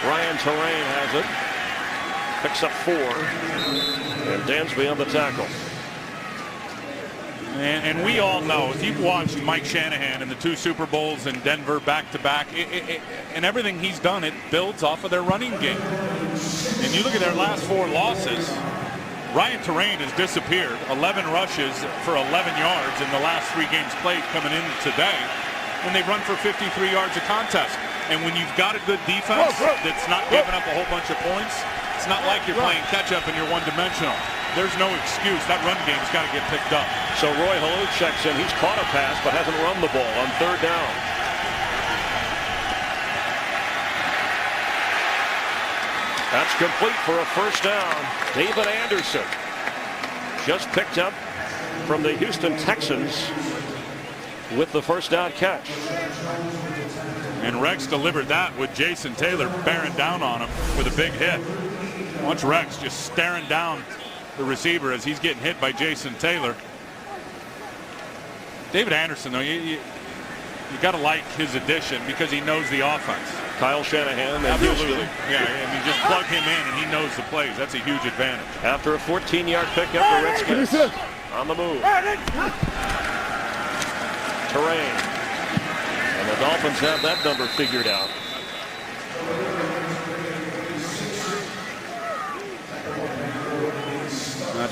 Ryan Terrain has it. Picks up 4. And Dansby on the tackle. And we all know, if you've watched Mike Shanahan in the 2 Super Bowls in Denver back-to-back, and everything he's done, it builds off of their running game. And you look at their last 4 losses, Ryan Terrain has disappeared. 11 rushes for 11 yards in the last 3 games played coming in today. And they've run for 53 yards a contest. And when you've got a good defense that's not giving up a whole bunch of points, it's not like you're playing catch-up and you're one-dimensional. There's no excuse. That run game's got to get picked up. So Roy Halou checks in. He's caught a pass but hasn't run the ball on 3rd down. That's complete for a 1st down. David Anderson just picked up from the Houston Texans with the 1st down catch. And Rex delivered that with Jason Taylor bearing down on him with a big hit. Watch Rex just staring down the receiver as he's getting hit by Jason Taylor. David Anderson, though, you got to like his addition because he knows the offense. Kyle Shanahan. Absolutely. Yeah, I mean, just plug him in and he knows the plays. That's a huge advantage. After a 14-yard pickup, the Redskins on the move. Terrain. And the Dolphins have that number figured out.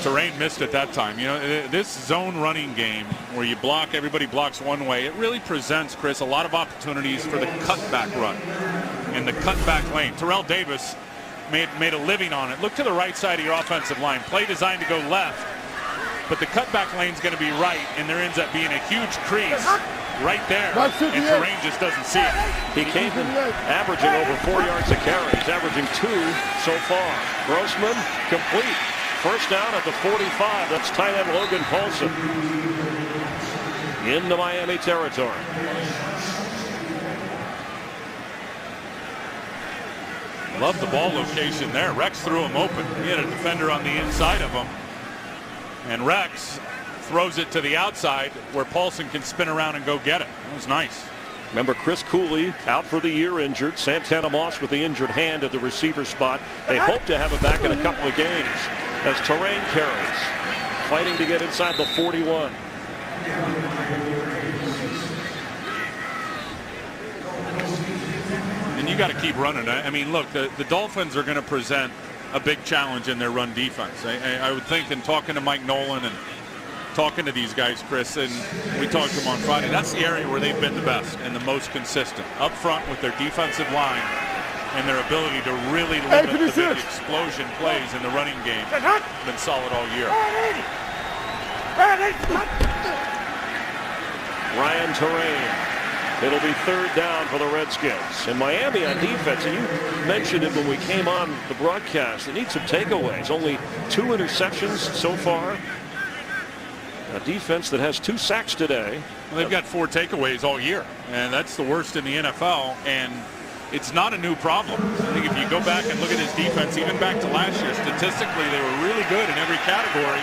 Terrain missed at that time. You know, this zone running game where you block, everybody blocks one way, it really presents, Chris, a lot of opportunities for the cutback run in the cutback lane. Terrell Davis made a living on it. Look to the right side of your offensive line. Play designed to go left, but the cutback lane's going to be right, and there ends up being a huge crease right there, and Terrain just doesn't see it. He came in averaging over 4 yards a carry. He's averaging 2 so far. Grossman complete. 1st down at the 45. That's tight end Logan Paulson into Miami territory. Love the ball location there. Rex threw him open. He had a defender on the inside of him. And Rex throws it to the outside where Paulson can spin around and go get it. That was nice. Remember, Chris Cooley out for the year injured. Santana Moss with the injured hand at the receiver spot. They hope to have him back in a couple of games as Terrain carries, fighting to get inside the 41. And you got to keep running. I mean, look, the Dolphins are going to present a big challenge in their run defense. I would think, in talking to Mike Nolan and talking to these guys, Chris, and we talked to them on Friday, that's the area where they've been the best and the most consistent. Up front with their defensive line and their ability to really limit the big explosion plays in the running game. Been solid all year. Ryan Terrain. It'll be 3rd down for the Redskins. And Miami on defense, and you mentioned it when we came on the broadcast, they need some takeaways. Only 2 interceptions so far. A defense that has 2 sacks today. Well, they've got 4 takeaways all year, and that's the worst in the NFL. And it's not a new problem. I think if you go back and look at his defense, even back to last year, statistically they were really good in every category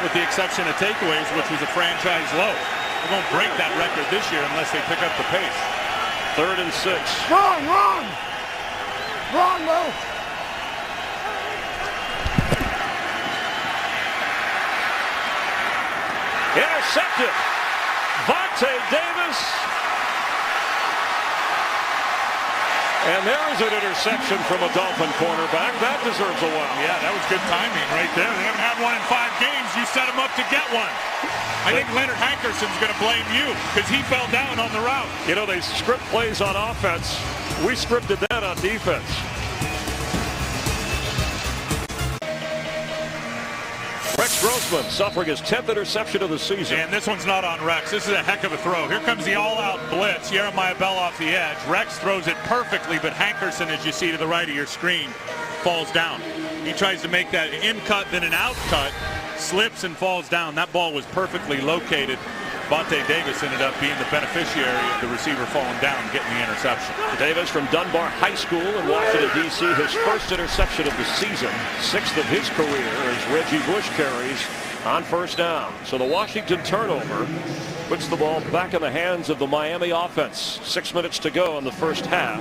with the exception of takeaways, which was a franchise low. They won't break that record this year unless they pick up the pace. 3rd and 6. Wrong, Mo. Intercepted. Vontae Davis. And there is an interception from a Dolphin cornerback. That deserves a wow. Yeah, that was good timing right there. They haven't had one in 5 games. You set him up to get one. I think Leonard Hankerson's going to blame you because he fell down on the route. You know, they script plays on offense. We scripted that on defense. Rex Grossman suffering his 10th interception of the season. And this one's not on Rex. This is a heck of a throw. Here comes the all-out blitz. Jeremiah Bell off the edge. Rex throws it perfectly, but Hankerson, as you see to the right of your screen, falls down. He tries to make that in-cut, then an out-cut, slips and falls down. That ball was perfectly located. Vontae Davis ended up being the beneficiary of the receiver falling down, getting the interception. Davis from Dunbar High School in Washington, D.C., his first interception of the season, 6th of his career, as Reggie Bush carries on first down. So the Washington turnover puts the ball back in the hands of the Miami offense. 6 minutes to go in the first half.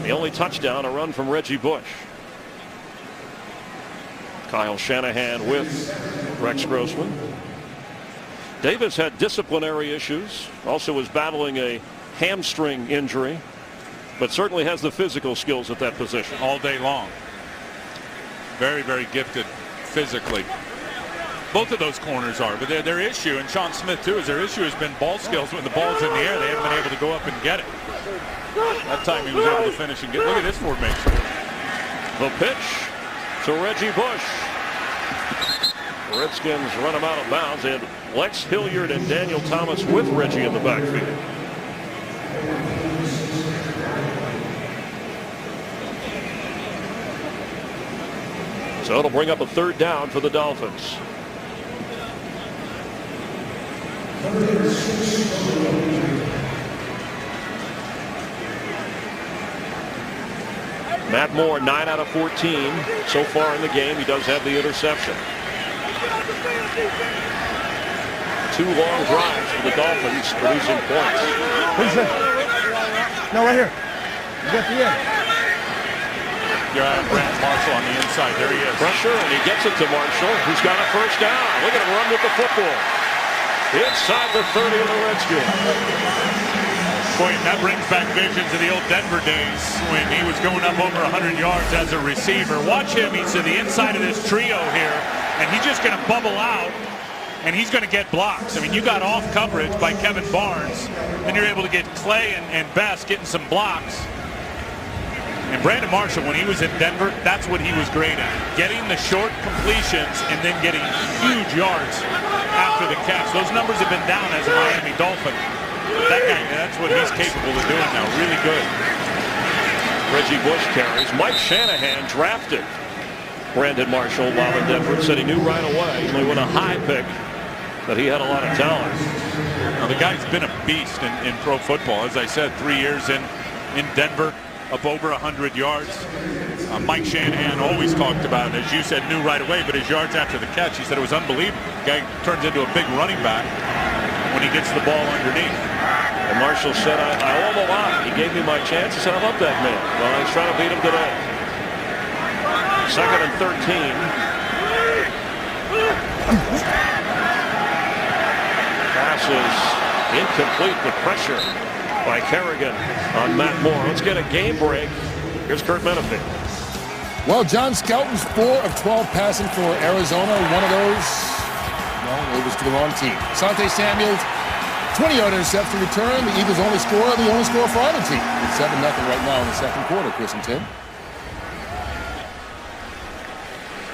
The only touchdown, a run from Reggie Bush. Kyle Shanahan with Rex Grossman. Davis had disciplinary issues, also was battling a hamstring injury, but certainly has the physical skills at that position. All day long. Very, very gifted physically. Both of those corners are, but their issue, and Sean Smith too, is their issue has been ball skills. When the ball's in the air, they haven't been able to go up and get it. That time he was able to finish and get. Look at this formation. The pitch to Reggie Bush. Redskins run him out of bounds. They had Lex Hilliard and Daniel Thomas with Reggie in the backfield. So it'll bring up a 3rd down for the Dolphins. Matt Moore, 9 out of 14 so far in the game. He does have the interception. 2 long drives for the Dolphins, producing points. No, right here. You got the end. You're out of Brandon Marshall on the inside. There he is. Pressure, and he gets it to Marshall, who's got a first down. Look at him run with the football. Inside the 30 of the Redskins. Boy, that brings back visions of the old Denver days when he was going up over 100 yards as a receiver. Watch him. He's to the inside of this trio here, and he's just going to bubble out, and he's going to get blocks. I mean, you got off coverage by Kevin Barnes. Then you're able to get Clay and Best getting some blocks. And Brandon Marshall, when he was in Denver, that's what he was great at. Getting the short completions and then getting huge yards after the catch. Those numbers have been down as a Miami Dolphin. That guy, that's what he's capable of doing now. Really good. Reggie Bush carries. Mike Shanahan drafted Brandon Marshall while in Denver. Said he knew right away, even with a high pick, that he had a lot of talent. Now, the guy's been a beast in pro football. As I said, 3 years in Denver, up over 100 yards. Mike Shanahan always talked about it, as you said, knew right away, but his yards after the catch, he said it was unbelievable. The guy turns into a big running back when he gets the ball underneath. And Marshall said, I owe him a lot. He gave me my chance. He said, I love that man. Well, I was trying to beat him today. 2nd and 13. Pass is incomplete with pressure by Kerrigan on Matt Moore. Let's get a game break. Here's Kurt Menefee. Well, John Skelton's 4 of 12 passing for Arizona. One of those, well, it was to the wrong team. Asante Samuel's 20-yard interception return. The Eagles only score for either team. It's 7-0 right now in the second quarter, Chris and Tim.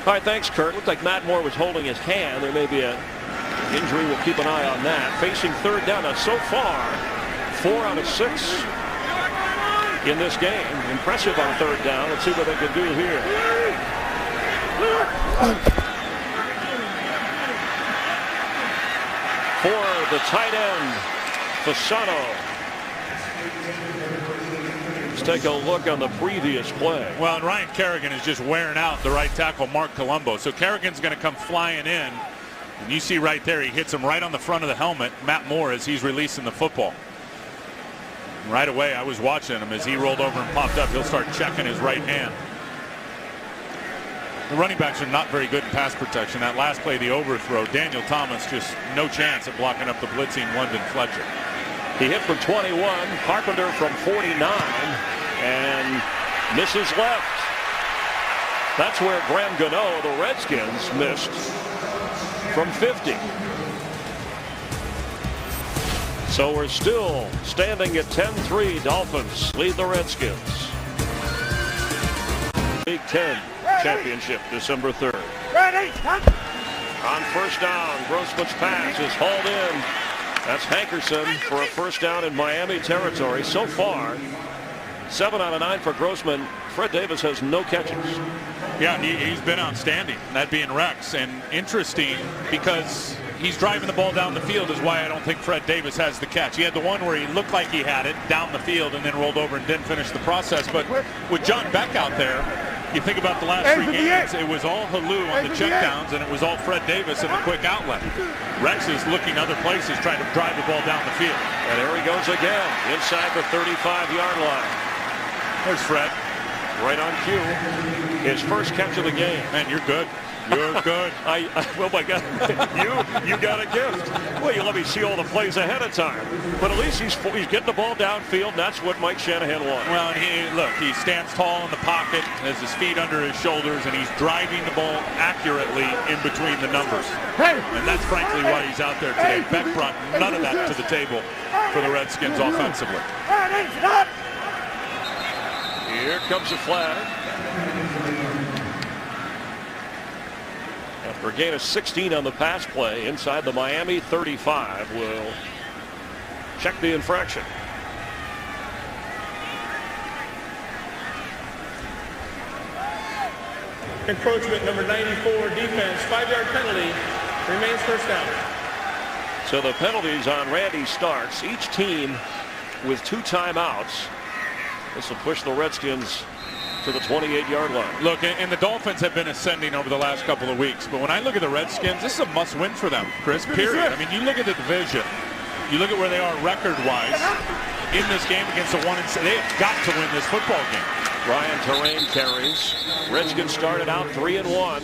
All right, thanks, Kurt. Looked like Matt Moore was holding his hand. There may be an injury. We'll keep an eye on that. Facing 3rd down. Now, so far, 4 out of 6 in this game. Impressive on 3rd down. Let's see what they can do here. For the tight end, Fasano. Let's take a look on the previous play. Well, and Ryan Kerrigan is just wearing out the right tackle, Mark Colombo. So Kerrigan's going to come flying in. And you see right there, he hits him right on the front of the helmet, Matt Moore, as he's releasing the football. Right away, I was watching him as he rolled over and popped up. He'll start checking his right hand. The running backs are not very good in pass protection. That last play, the overthrow, Daniel Thomas just no chance at blocking up the blitzing London Fletcher. He hit from 21, Carpenter from 49, and misses left. That's where Graham Gano, the Redskins, missed from 50. So we're still standing at 10-3. Dolphins lead the Redskins. Big Ten championship, December 3rd. On first down, Grossman's pass is hauled in. That's Hankerson for a first down in Miami territory. So far, 7 out of 9 for Grossman. Fred Davis has no catches. Yeah, he's been outstanding, that being Rex. And interesting because he's driving the ball down the field is why I don't think Fred Davis has the catch. He had the one where he looked like he had it down the field and then rolled over and didn't finish the process. But with John Beck out there, you think about the last 3 games, it was all Halou on the checkdowns and it was all Fred Davis in the quick outlet. Rex is looking other places trying to drive the ball down the field. And there he goes again, inside the 35-yard line. There's Fred. Right on cue. His first catch of the game. Man, you're good. You're good. Oh my God, you got a gift. Well, you let me see all the plays ahead of time. But at least he's getting the ball downfield. And that's what Mike Shanahan wants. Well, he stands tall in the pocket, has his feet under his shoulders, and he's driving the ball accurately in between the numbers. And that's frankly why he's out there today. Beck brought none of that to the table for the Redskins offensively. Here comes a flag. After a gain of 16 on the pass play inside the Miami 35, will check the infraction. Encroachment number 94, defense, 5-yard penalty, remains first down. So the penalties on Randy Starks, each team with 2 timeouts. This will push the Redskins to the 28-yard line. Look, and the Dolphins have been ascending over the last couple of weeks. But when I look at the Redskins, this is a must-win for them, Chris, period. I mean, you look at the division. You look at where they are record-wise in this game against the 1-7. They have got to win this football game. Ryan Terrain carries. Redskins started out 3-1.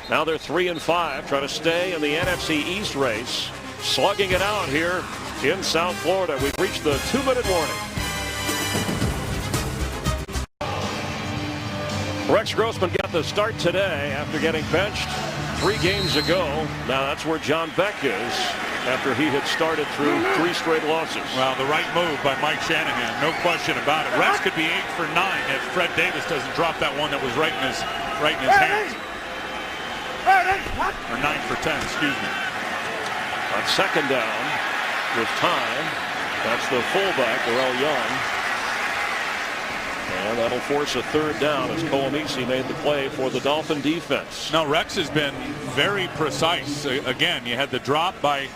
Now they're 3-5, trying to stay in the NFC East race. Slugging it out here in South Florida. We've reached the 2-minute warning. Rex Grossman got the start today after getting benched 3 games ago. Now that's where John Beck is after he had started through 3 straight losses. Well, the right move by Mike Shanahan, no question about it. Rex could be 8 for 9 if Fred Davis doesn't drop that one that was right in his hands. Or 9 for 10, excuse me. On second down with time, that's the fullback, Darrell Young. And that'll force a 3rd down as Colomisi made the play for the Dolphin defense. Now Rex has been very precise. Again, you had the drop by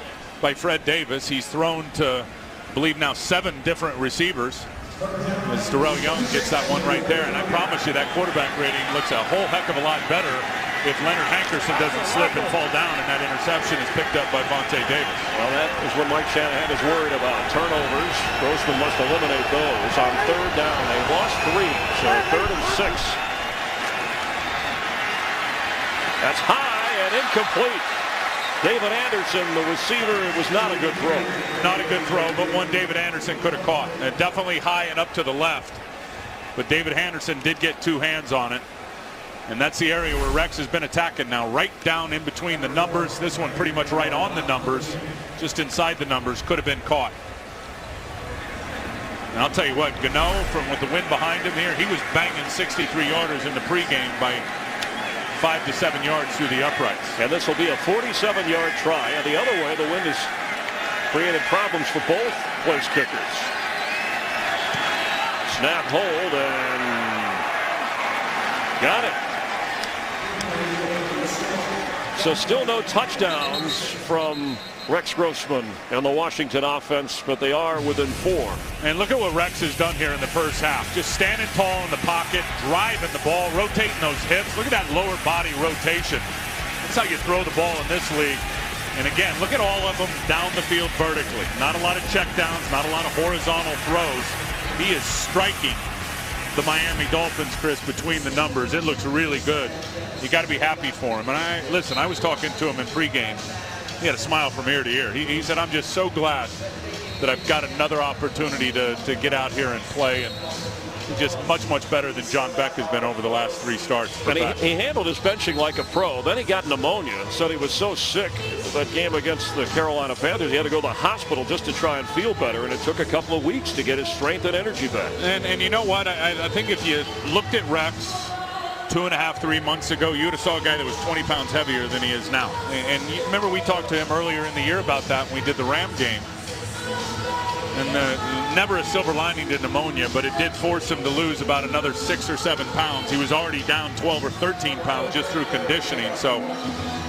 Fred Davis. He's thrown to, I believe now, 7 different receivers. As Darrell Young gets that one right there. And I promise you that quarterback rating looks a whole heck of a lot better if Leonard Hankerson doesn't slip and fall down and that interception is picked up by Vontae Davis. Well, that is what Mike Shanahan is worried about. Turnovers. Grossman must eliminate those on 3rd down. They lost 3, so 3rd and 6. That's high and incomplete. David Anderson, the receiver, it was not a good throw. Not a good throw, but one David Anderson could have caught. Definitely high and up to the left. But David Anderson did get 2 hands on it. And that's the area where Rex has been attacking now, right down in between the numbers. This one pretty much right on the numbers, just inside the numbers, could have been caught. And I'll tell you what, Gano, with the wind behind him here, he was banging 63-yarders in the pregame by 5 to 7 yards through the uprights. And this will be a 47-yard try. And the other way, the wind has created problems for both place kickers. Snap, hold, and got it. So still no touchdowns from Rex Grossman and the Washington offense, but they are within 4. And look at what Rex has done here in the first half. Just standing tall in the pocket, driving the ball, rotating those hips. Look at that lower body rotation. That's how you throw the ball in this league. And again, look at all of them down the field vertically. Not a lot of checkdowns, not a lot of horizontal throws. He is striking the Miami Dolphins, Chris, between the numbers. It looks really good. You got to be happy for him. And I was talking to him in pregame. He had a smile from ear to ear. He said, I'm just so glad that I've got another opportunity to get out here and play. And just much better than John Beck has been over the last 3 starts. And he handled his benching like a pro. Then he got pneumonia and said he was so sick that game against the Carolina Panthers, he had to go to the hospital just to try and feel better, and it took a couple of weeks to get his strength and energy back. And you know what? I think if you looked at Rex 2.5, 3 months ago, you would have saw a guy that was 20 pounds heavier than he is now. And you remember we talked to him earlier in the year about that when we did the Ram game. And never a silver lining to pneumonia, but it did force him to lose about another 6 or 7 pounds. He was already down 12 or 13 pounds just through conditioning. So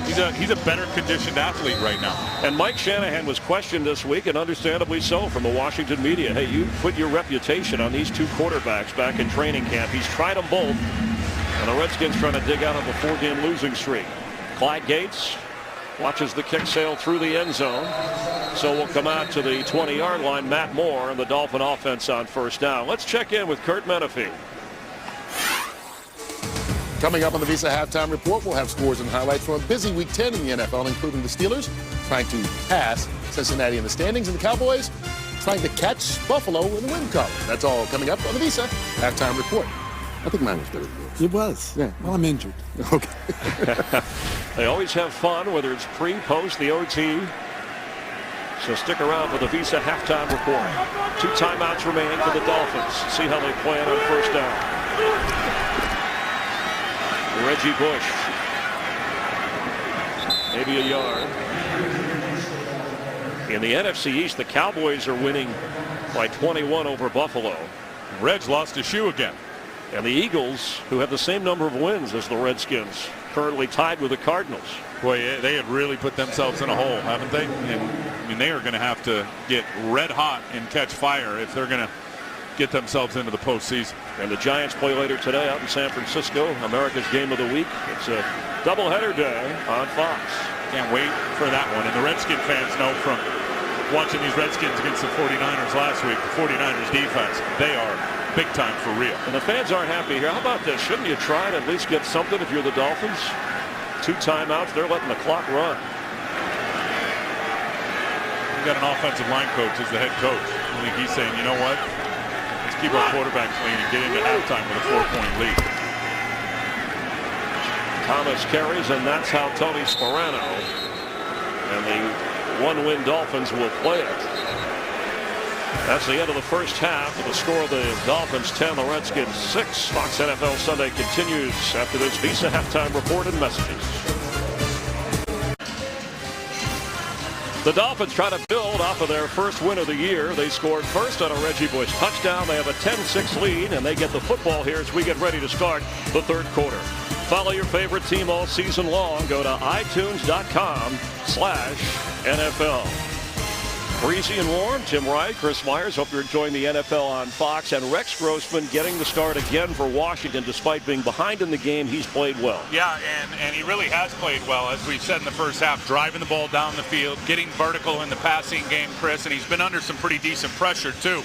he's a better conditioned athlete right now. And Mike Shanahan was questioned this week, and understandably so, from the Washington media. Hey, you put your reputation on these 2 quarterbacks back in training camp. He's tried them both, and the Redskins trying to dig out of a 4-game losing streak. Clyde Gates watches the kick sail through the end zone. So we'll come out to the 20-yard line. Matt Moore and the Dolphin offense on first down. Let's check in with Kurt Menefee. Coming up on the Visa Halftime Report, we'll have scores and highlights from a busy Week 10 in the NFL, including the Steelers trying to pass Cincinnati in the standings, and the Cowboys trying to catch Buffalo in the win column. That's all coming up on the Visa Halftime Report. I think mine was better than yours. It was. Yeah. Well, I'm injured. Okay. They always have fun, whether it's pre, post, the OT. So stick around for the Visa Halftime Report. 2 timeouts remaining for the Dolphins. See how they play it on first down. Reggie Bush. Maybe a yard. In the NFC East, the Cowboys are winning by 21 over Buffalo. Reg lost his shoe again. And the Eagles, who have the same number of wins as the Redskins, currently tied with the Cardinals. Boy, they have really put themselves in a hole, haven't they? And I mean, they are going to have to get red hot and catch fire if they're going to get themselves into the postseason. And the Giants play later today out in San Francisco, America's game of the week. It's a doubleheader day on Fox. Can't wait for that one. And the Redskin fans know from watching these Redskins against the 49ers last week, the 49ers defense, they are big time for real. And the fans aren't happy here. How about this? Shouldn't you try to at least get something if you're the Dolphins? 2 timeouts. They're letting the clock run. We've got an offensive line coach as the head coach. I think he's saying, you know what? Let's keep our quarterback clean and get into halftime with a 4-point lead. Thomas carries, and that's how Tony Sparano and the 1-win Dolphins will play it. That's the end of the first half. With the score of the Dolphins 10, the Redskins 6. Fox NFL Sunday continues after this Visa Halftime Report and messages. The Dolphins try to build off of their first win of the year. They scored first on a Reggie Bush touchdown. They have a 10-6 lead, and they get the football here as we get ready to start the 3rd quarter. Follow your favorite team all season long. Go to iTunes.com/NFL. Breezy and warm. Tim Wright, Chris Myers. Hope you're enjoying the NFL on Fox. And Rex Grossman getting the start again for Washington. Despite being behind in the game, he's played well. Yeah, and he really has played well, as we've said in the first half, driving the ball down the field, getting vertical in the passing game, Chris, and he's been under some pretty decent pressure, too.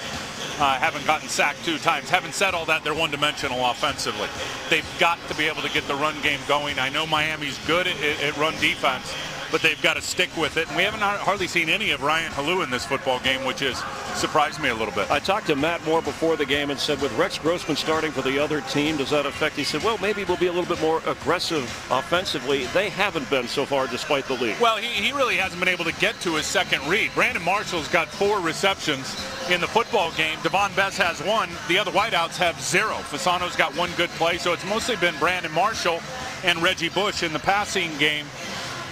Haven't gotten sacked 2 times. Having said all that, they're one-dimensional offensively. They've got to be able to get the run game going. I know Miami's good at run defense, but they've got to stick with it. And we haven't hardly seen any of Ryan Halou in this football game, which has surprised me a little bit. I talked to Matt Moore before the game and said, with Rex Grossman starting for the other team, does that affect? He said, well, maybe we'll be a little bit more aggressive offensively. They haven't been so far despite the lead. Well, he really hasn't been able to get to his second read. Brandon Marshall's got 4 receptions in the football game. Devon Bess has 1. The other wideouts have 0. Fasano's got 1 good play, so it's mostly been Brandon Marshall and Reggie Bush in the passing game.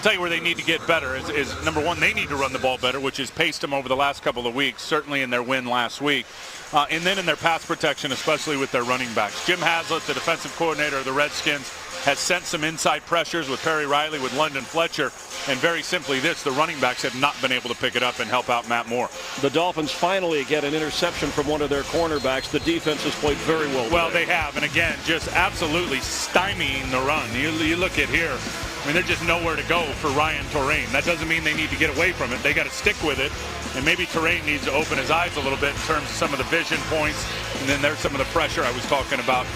Tell you where they need to get better is number 1, they need to run the ball better, which has paced them over the last couple of weeks, certainly in their win last week. And then in their pass protection, especially with their running backs. Jim Haslett, the defensive coordinator of the Redskins, has sent some inside pressures with Perry Riley, with London Fletcher, and very simply the running backs have not been able to pick it up and help out Matt Moore. The Dolphins finally get an interception from one of their cornerbacks. The defense has played very well. Well, they have, and again, just absolutely stymieing the run. You look at here, I mean, there's just nowhere to go for Ryan Torain. That doesn't mean they need to get away from it. They got to stick with it. And maybe Torain needs to open his eyes a little bit in terms of some of the vision points. And then there's some of the pressure I was talking about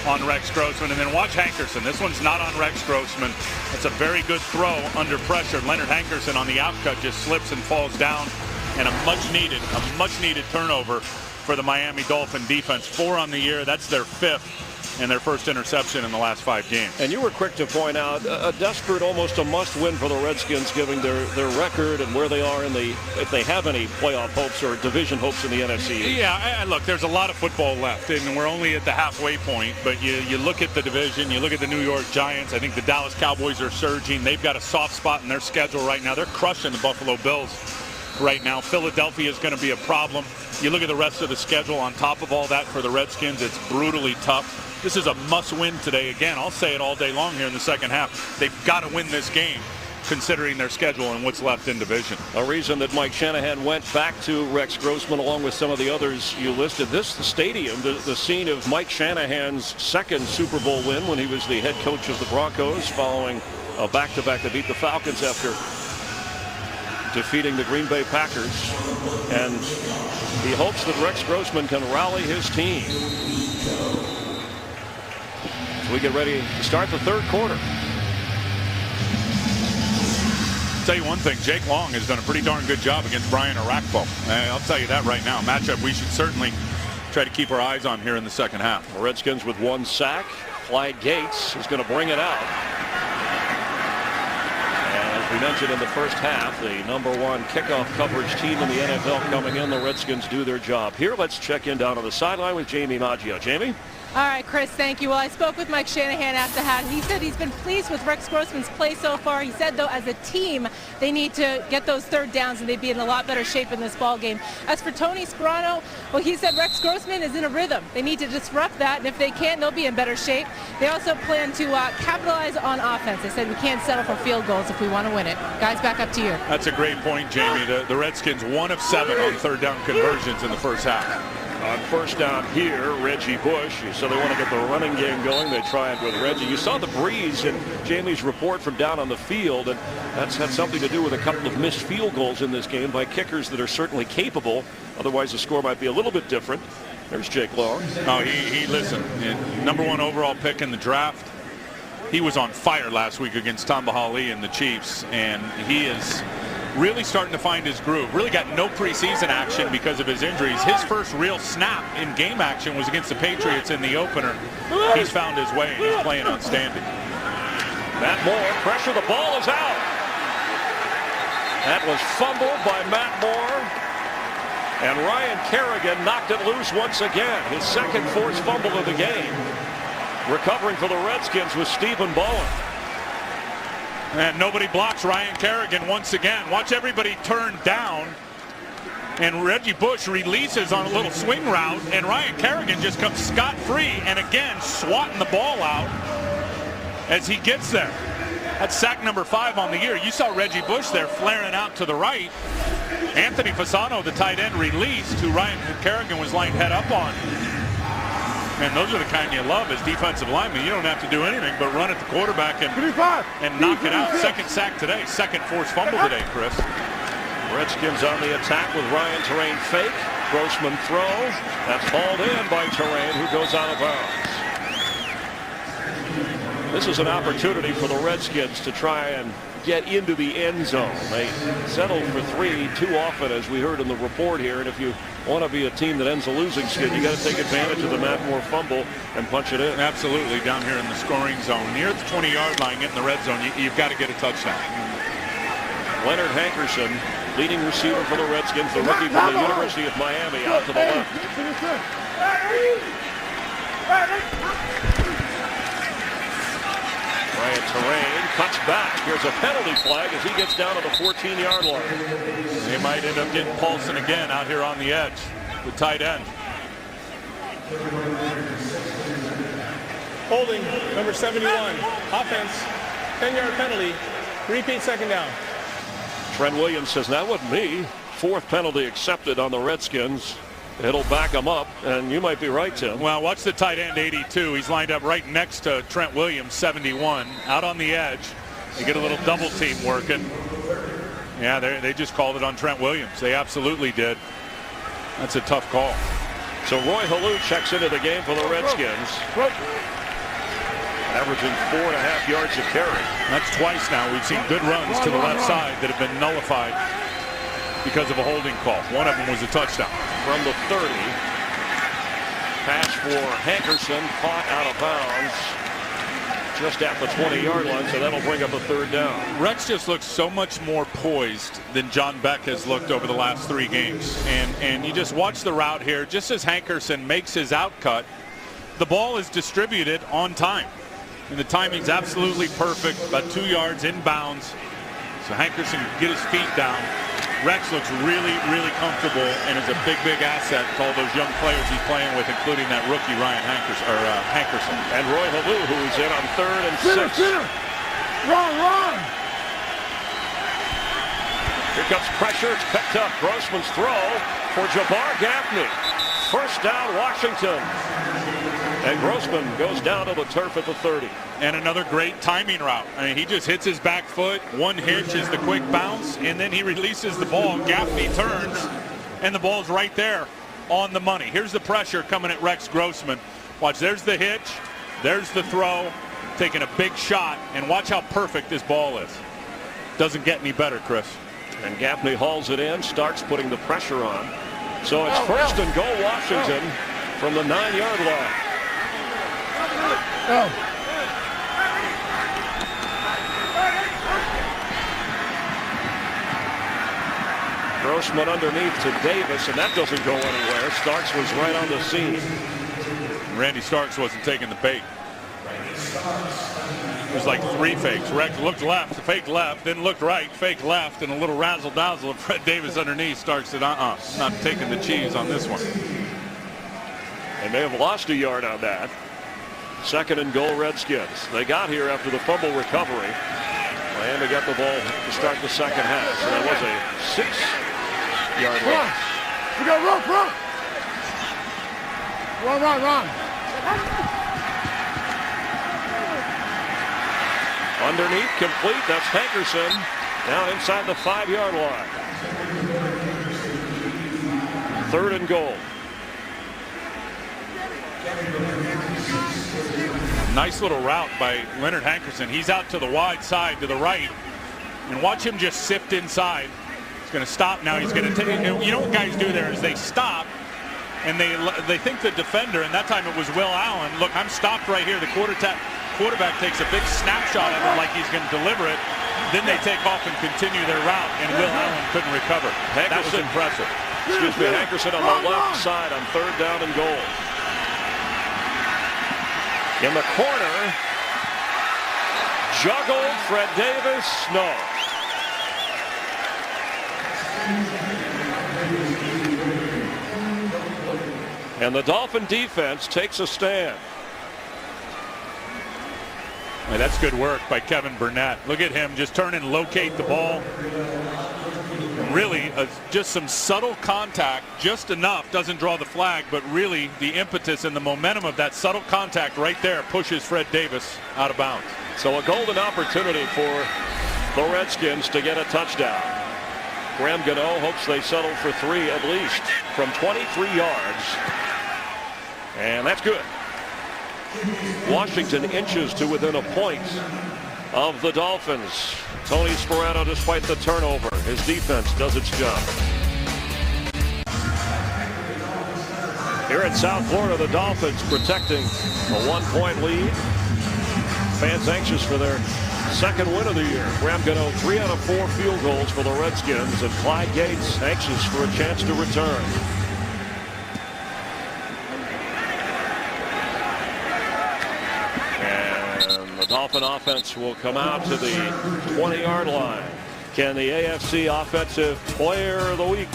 on Rex Grossman. And then watch Hankerson. This one's not on Rex Grossman. That's a very good throw under pressure. Leonard Hankerson on the outcut just slips and falls down. And a much needed turnover for the Miami Dolphin defense. 4 on the year. That's their 5th. And their first interception in the last 5 games. And you were quick to point out a desperate, almost a must-win for the Redskins, given their record and where they are in the, if they have any playoff hopes or division hopes in the NFC. Yeah, look, there's a lot of football left, and we're only at the halfway point. But you look at the division, you look at the New York Giants. I think the Dallas Cowboys are surging. They've got a soft spot in their schedule right now. They're crushing the Buffalo Bills right now. Philadelphia is going to be a problem. You look at the rest of the schedule on top of all that for the Redskins, it's brutally tough. This is a must-win today. Again, I'll say it all day long here in the second half. They've got to win this game, considering their schedule and what's left in division. A reason that Mike Shanahan went back to Rex Grossman along with some of the others you listed. The stadium, the scene of Mike Shanahan's second Super Bowl win when he was the head coach of the Broncos, following a back-to-back to beat the Falcons after defeating the Green Bay Packers. And he hopes that Rex Grossman can rally his team. We get ready to start the third quarter. Tell you one thing, Jake Long has done a pretty darn good job against Brian Arakpo. I'll tell you that right now. Matchup we should certainly try to keep our eyes on here in the second half. The Redskins with 1 sack. Clyde Gates is going to bring it out. And as we mentioned in the first half, the #1 kickoff coverage team in the NFL coming in. The Redskins do their job. Here, let's check in down on the sideline with Jamie Maggio. Jamie? All right, Chris, thank you. Well, I spoke with Mike Shanahan after half. He said he's been pleased with Rex Grossman's play so far. He said, though, as a team, they need to get those third downs and they'd be in a lot better shape in this ball game. As for Tony Sparano, well, he said Rex Grossman is in a rhythm. They need to disrupt that, and if they can't, they'll be in better shape. They also plan to capitalize on offense. They said we can't settle for field goals if we want to win it. Guys, back up to you. That's a great point, Jamie. The Redskins 1 of 7 on third down conversions in the first half. On first down here, Reggie Bush. So they want to get the running game going. They try it with Reggie. You saw the breeze in Jamie's report from down on the field, and that's had something to do with a couple of missed field goals in this game by kickers that are certainly capable. Otherwise, the score might be a little bit different. There's Jake Long. Oh, he listen, #1 overall pick in the draft. He was on fire last week against Tamba Hali and the Chiefs, and he is really starting to find his groove. Really got no preseason action because of his injuries. His first real snap in game action was against the Patriots in the opener. He's found his way and he's playing outstanding. Matt Moore, pressure, the ball is out. That was fumbled by Matt Moore. And Ryan Kerrigan knocked it loose once again. His second forced fumble of the game. Recovering for the Redskins was Stephen Bowen. And nobody blocks Ryan Kerrigan once again. Watch everybody turn down. And Reggie Bush releases on a little swing route. And Ryan Kerrigan just comes scot-free. And again, swatting the ball out as he gets there. That's sack #5 on the year. You saw Reggie Bush there flaring out to the right. Anthony Fasano, the tight end, released, who Ryan Kerrigan was lined head up on. And those are the kind you love as defensive linemen. You don't have to do anything but run at the quarterback and knock it out. Second sack today. Second forced fumble today, Chris. Redskins on the attack with Ryan Torain fake. Grossman throw. That's hauled in by Torain, who goes out of bounds. This is an opportunity for the Redskins to try and get into the end zone. They settled for 3 too often, as we heard in the report here. And if you want to be a team that ends a losing skid, you got to take advantage of the Matt Moore fumble and punch it in. Absolutely, down here in the scoring zone. Near the 20-yard line, get in the red zone, you've got to get a touchdown. Leonard Hankerson, leading receiver for the Redskins, the rookie from the University of Miami, out to the left. Ryan Torain cuts back. Here's a penalty flag as he gets down to the 14-yard line. They might end up getting Paulson again out here on the edge, the tight end. Holding, number 71. Offense, 10-yard penalty. Repeat second down. Trent Williams says, that wasn't me. 4th penalty accepted on the Redskins. It'll back him up, and you might be right, Tim. Well, watch the tight end, 82. He's lined up right next to Trent Williams, 71, out on the edge. They get a little double team working. Yeah, they just called it on Trent Williams. They absolutely did. That's a tough call. So Roy Halou checks into the game for the Redskins. Averaging 4.5 yards a carry. That's twice now we've seen good runs to the left side that have been nullified because of a holding call. One of them was a touchdown. From the 30. Pass for Hankerson, caught out of bounds just at the 20-yard line, so that'll bring up a third down. Rex just looks so much more poised than John Beck has looked over the last 3 games. And you just watch the route here. Just as Hankerson makes his out cut, the ball is distributed on time. And the timing's absolutely perfect, about 2 yards inbounds. So Hankerson can get his feet down. Rex looks really, really comfortable and is a big, big asset to all those young players he's playing with, including that rookie Ryan Hankerson. And Roy Halou, who's in on 3rd and 6. Run! Here comes pressure. It's picked up. Grossman's throw for Jabbar Gaffney. First down, Washington. And Grossman goes down to the turf at the 30. And another great timing route. I mean, he just hits his back foot. One hitch is the quick bounce, and then he releases the ball. Gaffney turns, and the ball's right there on the money. Here's the pressure coming at Rex Grossman. Watch, there's the hitch. There's the throw. Taking a big shot, and watch how perfect this ball is. Doesn't get any better, Chris. And Gaffney hauls it in, starts putting the pressure on. So it's first and goal, Washington, from the 9-yard line. Grossman underneath to Davis, and that doesn't go anywhere. Starks was right on the scene. Randy Starks wasn't taking the bait. It was like 3 fakes. Rex looked left, fake left, then looked right, fake left, and a little razzle-dazzle of Fred Davis underneath. Starks said, not taking the cheese on this one. They may have lost a yard on that. 2nd and goal, Redskins. They got here after the fumble recovery. Miami got the ball to start the second half. So that was a 6-yard loss. We got run! Run! Underneath, complete. That's Hankerson. Now inside the 5-yard line. 3rd and goal. Nice little route by Leonard Hankerson. He's out to the wide side to the right. And watch him just sift inside. He's going to stop now. He's going to take. You know what guys do there is they stop and they think the defender, and that time it was Will Allen. Look, I'm stopped right here. The quarterback takes a big snapshot of it like he's going to deliver it. Then they take off and continue their route, and Will Allen couldn't recover. That was impressive. Excuse me, Hankerson on the left side on 3rd down and goal. In the corner, juggled Fred Davis. No. And the Dolphin defense takes a stand. Hey, that's good work by Kevin Burnett. Look at him just turn and locate the ball. Really, just some subtle contact, just enough, doesn't draw the flag, but really the impetus and the momentum of that subtle contact right there pushes Fred Davis out of bounds. So a golden opportunity for the Redskins to get a touchdown. Graham Gano hopes they settle for 3 at least from 23 yards. And that's good. Washington inches to within a point of the Dolphins. Tony Sperano, despite the turnover, his defense does its job. Here in South Florida, the Dolphins protecting a 1-point lead. Fans anxious for their 2nd win of the year. Graham Gano 3 out of 4 field goals for the Redskins, and Clyde Gates anxious for a chance to return. The Dolphin offense will come out to the 20-yard line. Can the AFC Offensive Player of the Week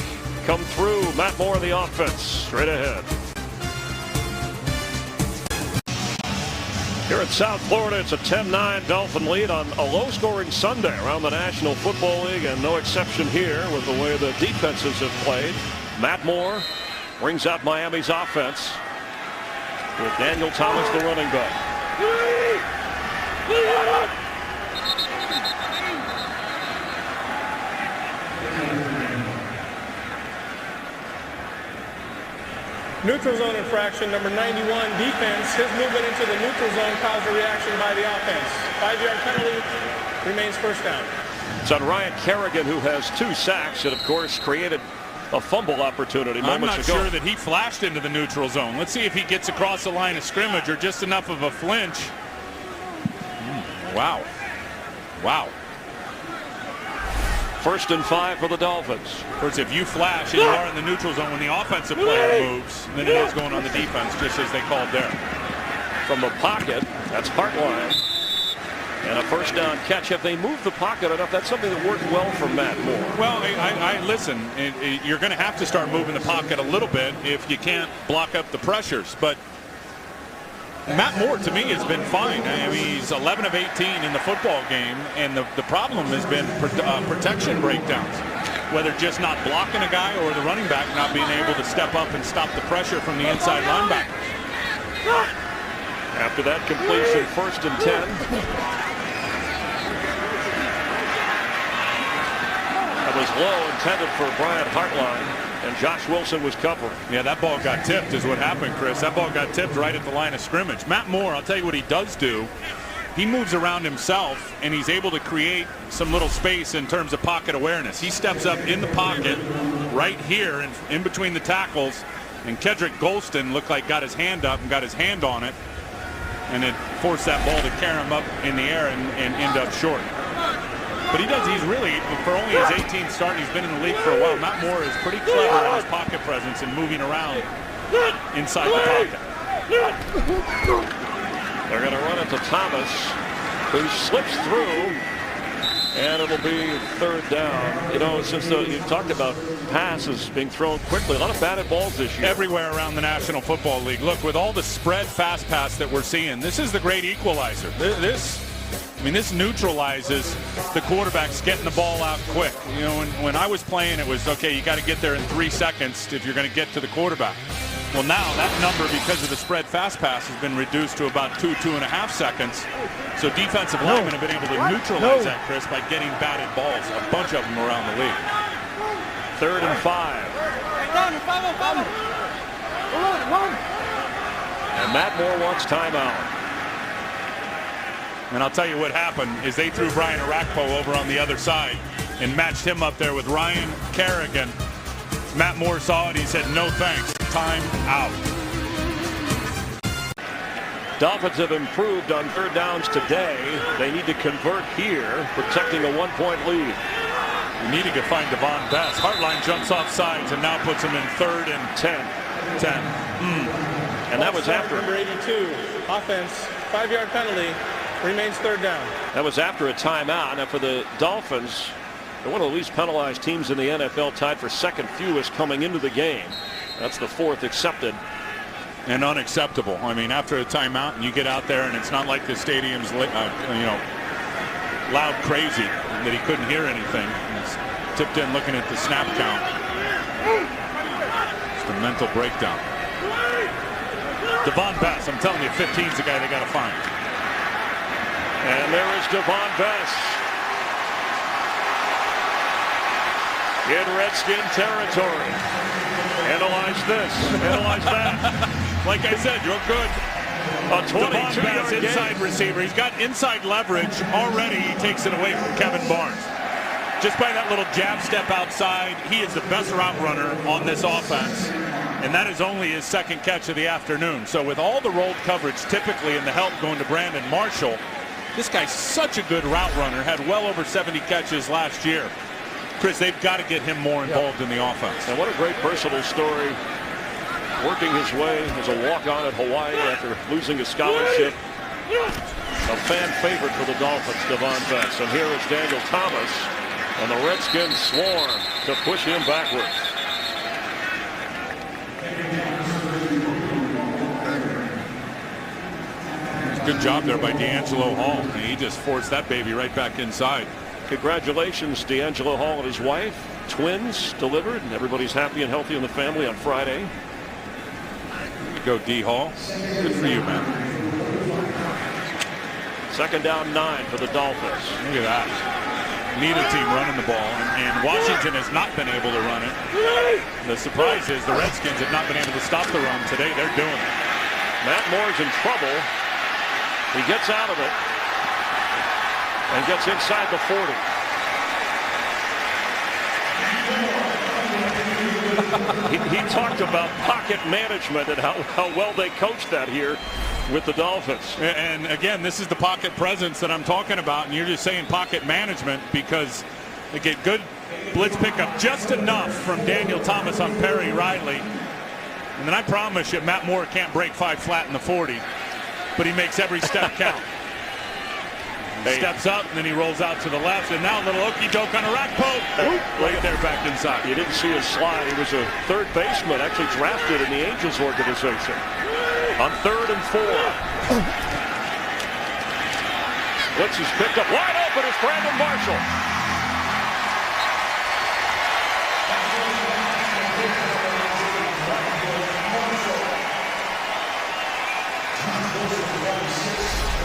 come through? Matt Moore in the offense. Straight ahead. Here in South Florida, it's a 10-9 Dolphin lead on a low-scoring Sunday around the National Football League, and no exception here with the way the defenses have played. Matt Moore brings out Miami's offense with Daniel Thomas, the running back. Neutral zone infraction, number 91, defense. His movement into the neutral zone caused a reaction by the offense. 5-yard penalty, remains first down. It's on Ryan Kerrigan, who has 2 sacks and, of course, created a fumble opportunity moments ago. I'm not sure that he flashed into the neutral zone. Let's see if he gets across the line of scrimmage or just enough of a flinch. Wow. Wow. 1st and 5 for the Dolphins. Of course, if you flash and you are in the neutral zone when the offensive player moves, then it is going on the defense, just as they called there. From the pocket, that's Hartline. And a first down catch. If they move the pocket enough, that's something that worked well for Matt Moore. Well, I listen, you're going to have to start moving the pocket a little bit if you can't block up the pressures. But Matt Moore, to me, has been fine. I mean, he's 11 of 18 in the football game, and the problem has been protection breakdowns. Whether just not blocking a guy or the running back not being able to step up and stop the pressure from the inside linebackers. After that completion, 1st and 10. That was low, intended for Brian Hartline, and Josh Wilson was covering. Yeah, that ball got tipped is what happened, Chris. That ball got tipped right at the line of scrimmage. Matt Moore, I'll tell you what he does do. He moves around himself, and he's able to create some little space in terms of pocket awareness. He steps up in the pocket right here in between the tackles, and Kedrick Golston looked like got his hand up and got his hand on it, and it forced that ball to carry him up in the air and end up short. But he's really, for only his 18th start, he's been in the league for a while. Matt Moore is pretty clever in his pocket presence and moving around inside the pocket. They're going to run it to Thomas, who slips through, and it'll be 3rd down. You know, since you talked about passes being thrown quickly, a lot of batted balls this year. Everywhere around the National Football League. Look, with all the spread fast pass that we're seeing, this is the great equalizer. This neutralizes the quarterbacks getting the ball out quick. You know, when I was playing, it was, okay, you got to get there in 3 seconds if you're going to get to the quarterback. Well, now that number, because of the spread fast pass, has been reduced to about 2.5 seconds. So defensive linemen have been able to neutralize that, Chris, by getting batted balls, a bunch of them around the league. 3rd and 5. And Matt Moore wants timeout. And I'll tell you what happened is they threw Brian Arakpo over on the other side and matched him up there with Ryan Kerrigan. Matt Moore saw it. He said, no thanks. Time out. Dolphins have improved on 3rd downs today. They need to convert here, protecting a 1-point lead. You needed to find Devon Best. Hartline jumps off sides and now puts him in 3rd and 10. And that was after. Number 82, offense, 5-yard penalty. Remains 3rd down. That was after a timeout. Now for the Dolphins, they're one of the least penalized teams in the NFL, tied for 2nd fewest coming into the game. That's the 4th accepted. And unacceptable. I mean, after a timeout and you get out there and it's not like the stadium's loud crazy that he couldn't hear anything. He's tipped in looking at the snap count. Just a mental breakdown. Devon Best, I'm telling you, 15's the guy they got to find. And there is Devon Best in Redskin territory. Analyze this, analyze that. Like I said, you're good. A 22-yard inside receiver. He's got inside leverage already. He takes it away from Kevin Barnes. Just by that little jab step outside, he is the best route runner on this offense. And that is only his 2nd catch of the afternoon. So with all the rolled coverage typically and the help going to Brandon Marshall, this guy's such a good route runner, had well over 70 catches last year. Chris, they've got to get him more involved in the offense. And what a great personal story. Working his way as a walk-on at Hawaii after losing his scholarship. A fan favorite for the Dolphins, Devon Best. And here is Daniel Thomas, and the Redskins swarm to push him backwards. Good job there by D'Angelo Hall. He just forced that baby right back inside. Congratulations, D'Angelo Hall and his wife. Twins delivered, and everybody's happy and healthy in the family on Friday. There you go, D. Hall. Good for you, man. 2nd down 9 for the Dolphins. Look at that. neither team running the ball, and Washington has not been able to run it. The surprise is the Redskins have not been able to stop the run. Today they're doing it. Matt Moore's in trouble. He gets out of it and gets inside the 40. He talked about pocket management and how well they coached that here with the Dolphins. And again, this is the pocket presence that I'm talking about, and you're just saying pocket management because they get good blitz pickup just enough from Daniel Thomas on Perry Riley. And then I promise you, Matt Moore can't break 5 flat in the 40, but he makes every step count. He steps up, and then he rolls out to the left, and now a little okey-doke on a rack poke. Right there back inside. You didn't see his slide. He was a third baseman, actually drafted in the Angels organization. On 3rd and 4. Blitz is picked up. Wide open is Brandon Marshall.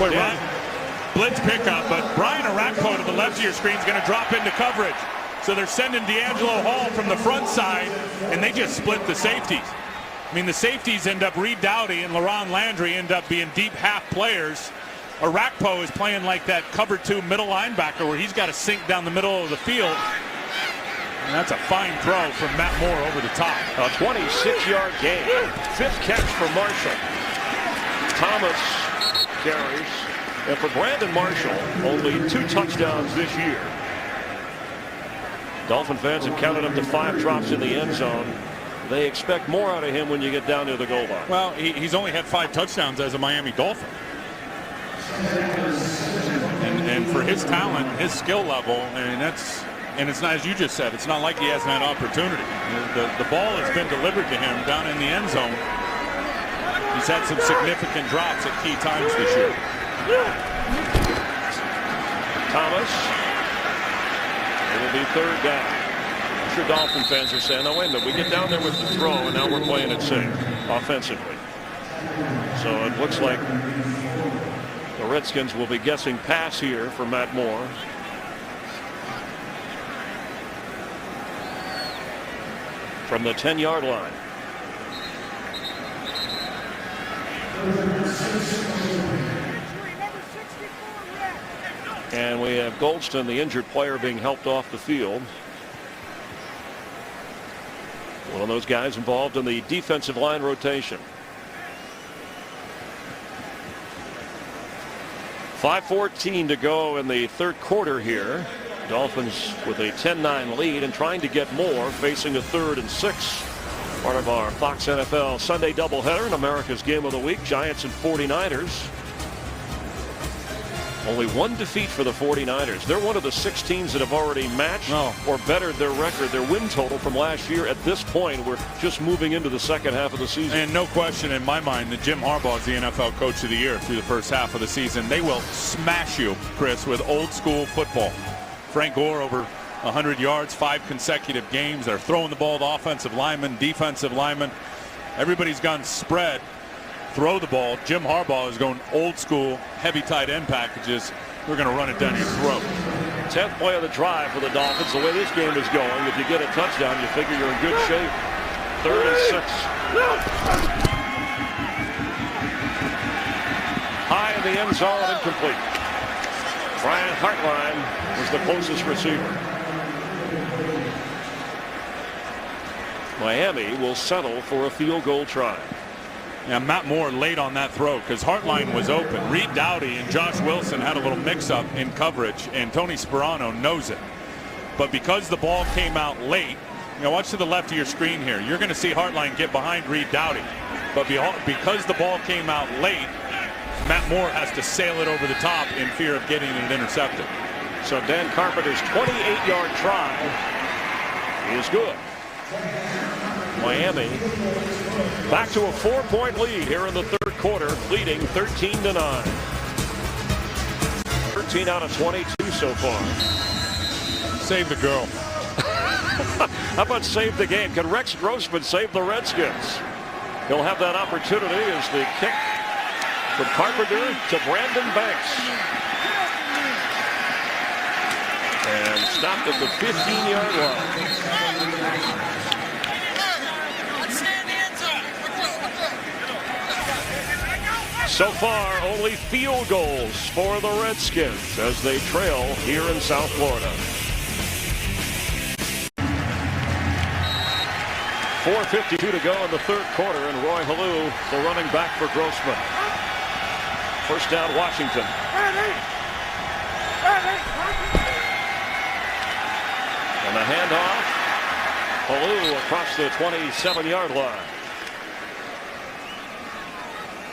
Wait, Ryan, blitz pickup, but Brian Arakpo to the left of your screen is going to drop into coverage. So they're sending D'Angelo Hall from the front side, and they just split the safeties. I mean, the safeties end up, Reed Dowdy and LaRon Landry end up being deep half players. Arakpo is playing like that cover 2 middle linebacker where he's got to sink down the middle of the field. And that's a fine throw from Matt Moore over the top. A 26-yard gain. 5th catch for Marshall. Thomas carries. And for Brandon Marshall, only 2 touchdowns this year. Dolphin fans have counted up to 5 drops in the end zone. They expect more out of him when you get down near the goal line. Well, he's only had 5 touchdowns as a Miami Dolphin. And for his talent, his skill level, and it's not, as you just said, it's not like he hasn't had opportunity. The ball has been delivered to him down in the end zone. He's had some significant drops at key times this year. Thomas. It'll be 3rd down. I'm sure Dolphin fans are saying, "No, wait a minute, we get down there with the throw, and now we're playing it safe offensively." So it looks like the Redskins will be guessing pass here for Matt Moore. From the 10-yard line. And we have Goldston, the injured player, being helped off the field. One of those guys involved in the defensive line rotation. 5:14 to go in the 3rd quarter here. Dolphins with a 10-9 lead and trying to get more, facing a 3rd and 6. Part of our Fox NFL Sunday doubleheader in America's Game of the Week. Giants and 49ers. Only 1 defeat for the 49ers. They're one of the 6 teams that have already matched or bettered their record, their win total from last year. At this point, we're just moving into the second half of the season. And no question in my mind that Jim Harbaugh is the NFL Coach of the Year through the first half of the season. They will smash you, Chris, with old school football. Frank Gore over 100 yards, 5 consecutive games. They're throwing the ball to offensive linemen, defensive linemen. Everybody's gone spread. Throw the ball. Jim Harbaugh is going old school, heavy tight end packages. We're going to run it down your throat. 10th play of the drive for the Dolphins. The way this game is going, if you get a touchdown, you figure you're in good shape. 3rd and 6. High in the end zone, incomplete. Brian Hartline was the closest receiver. Miami will settle for a field goal try. Yeah, Matt Moore late on that throw because Hartline was open. Reed Dowdy and Josh Wilson had a little mix-up in coverage, and Tony Sperano knows it. But because the ball came out late, watch to the left of your screen here. You're going to see Hartline get behind Reed Dowdy. But because the ball came out late, Matt Moore has to sail it over the top in fear of getting it intercepted. So Dan Carpenter's 28-yard try is good. Miami back to a 4-point lead here in the 3rd quarter, leading 13-9. 13 out of 22 so far. Save the girl. How about save the game? Can Rex Grossman save the Redskins? He'll have that opportunity as the kick from Carpenter to Brandon Banks. And stopped at the 15-yard line. So far, only field goals for the Redskins as they trail here in South Florida. 4:52 to go in the third quarter, and Roy Halou, the running back for Grossman. First down, Washington. And the handoff, Halou across the 27-yard line.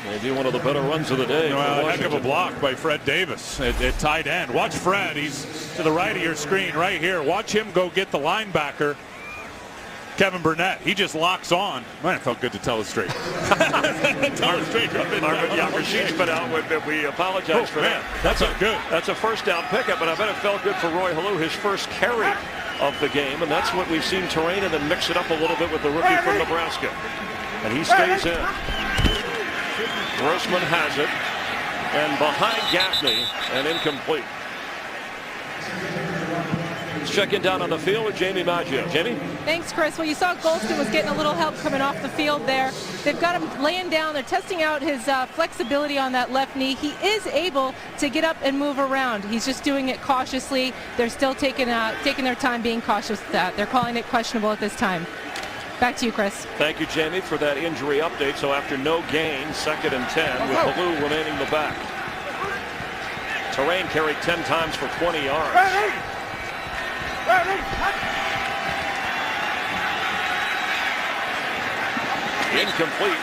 Maybe one of the better runs of the day. Well, a heck of a block by Fred Davis at tight end. Watch Fred. He's to the right of your screen right here. Watch him go get the linebacker, Kevin Burnett. He just locks on. Man, it felt good to tell it straight. Tell it straight. Rashid's been out with it. We apologize for that. That's a first down pickup, but I bet it felt good for Roy Halou, his first carry of the game, and that's what we've seen Terrain and then mix it up a little bit with the rookie from Nebraska. And he stays in. Grossman has it, and behind Gaffney, and incomplete. Let's check in down on the field with Jamie Maggio. Jamie? Thanks, Chris. Well, you saw Golston was getting a little help coming off the field there. They've got him laying down. They're testing out his flexibility on that left knee. He is able to get up and move around. He's just doing it cautiously. They're still taking their time being cautious with that. They're calling it questionable at this time. Back to you, Chris. Thank you, Jamie, for that injury update. So after no gain, 2nd and 10 with Halou remaining the back. Terrain carried 10 times for 20 yards. Incomplete.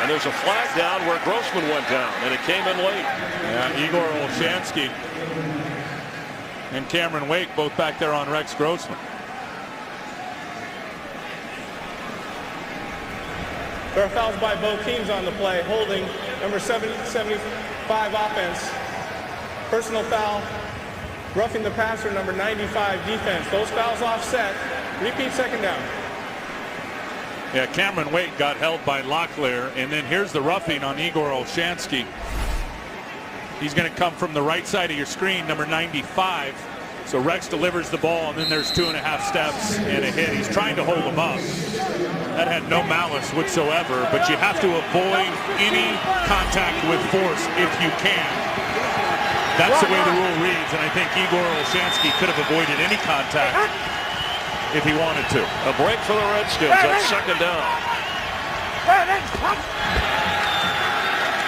And there's a flag down where Grossman went down, and it came in late. Yeah, Igor Olshansky and Cameron Wake both back there on Rex Grossman. There are fouls by both teams on the play. Holding, number 75 offense. Personal foul, roughing the passer, number 95 defense. Those fouls offset. Repeat second down. Yeah, Cameron Wake got held by Locklear, and then here's the roughing on Igor Olshansky. He's going to come from the right side of your screen, number 95. So Rex delivers the ball, and then there's 2.5 steps and a hit. He's trying to hold him up. That had no malice whatsoever, but you have to avoid any contact with force if you can. That's the way the rule reads, and I think Igor Olshansky could have avoided any contact if he wanted to. A break for the Redskins at second down.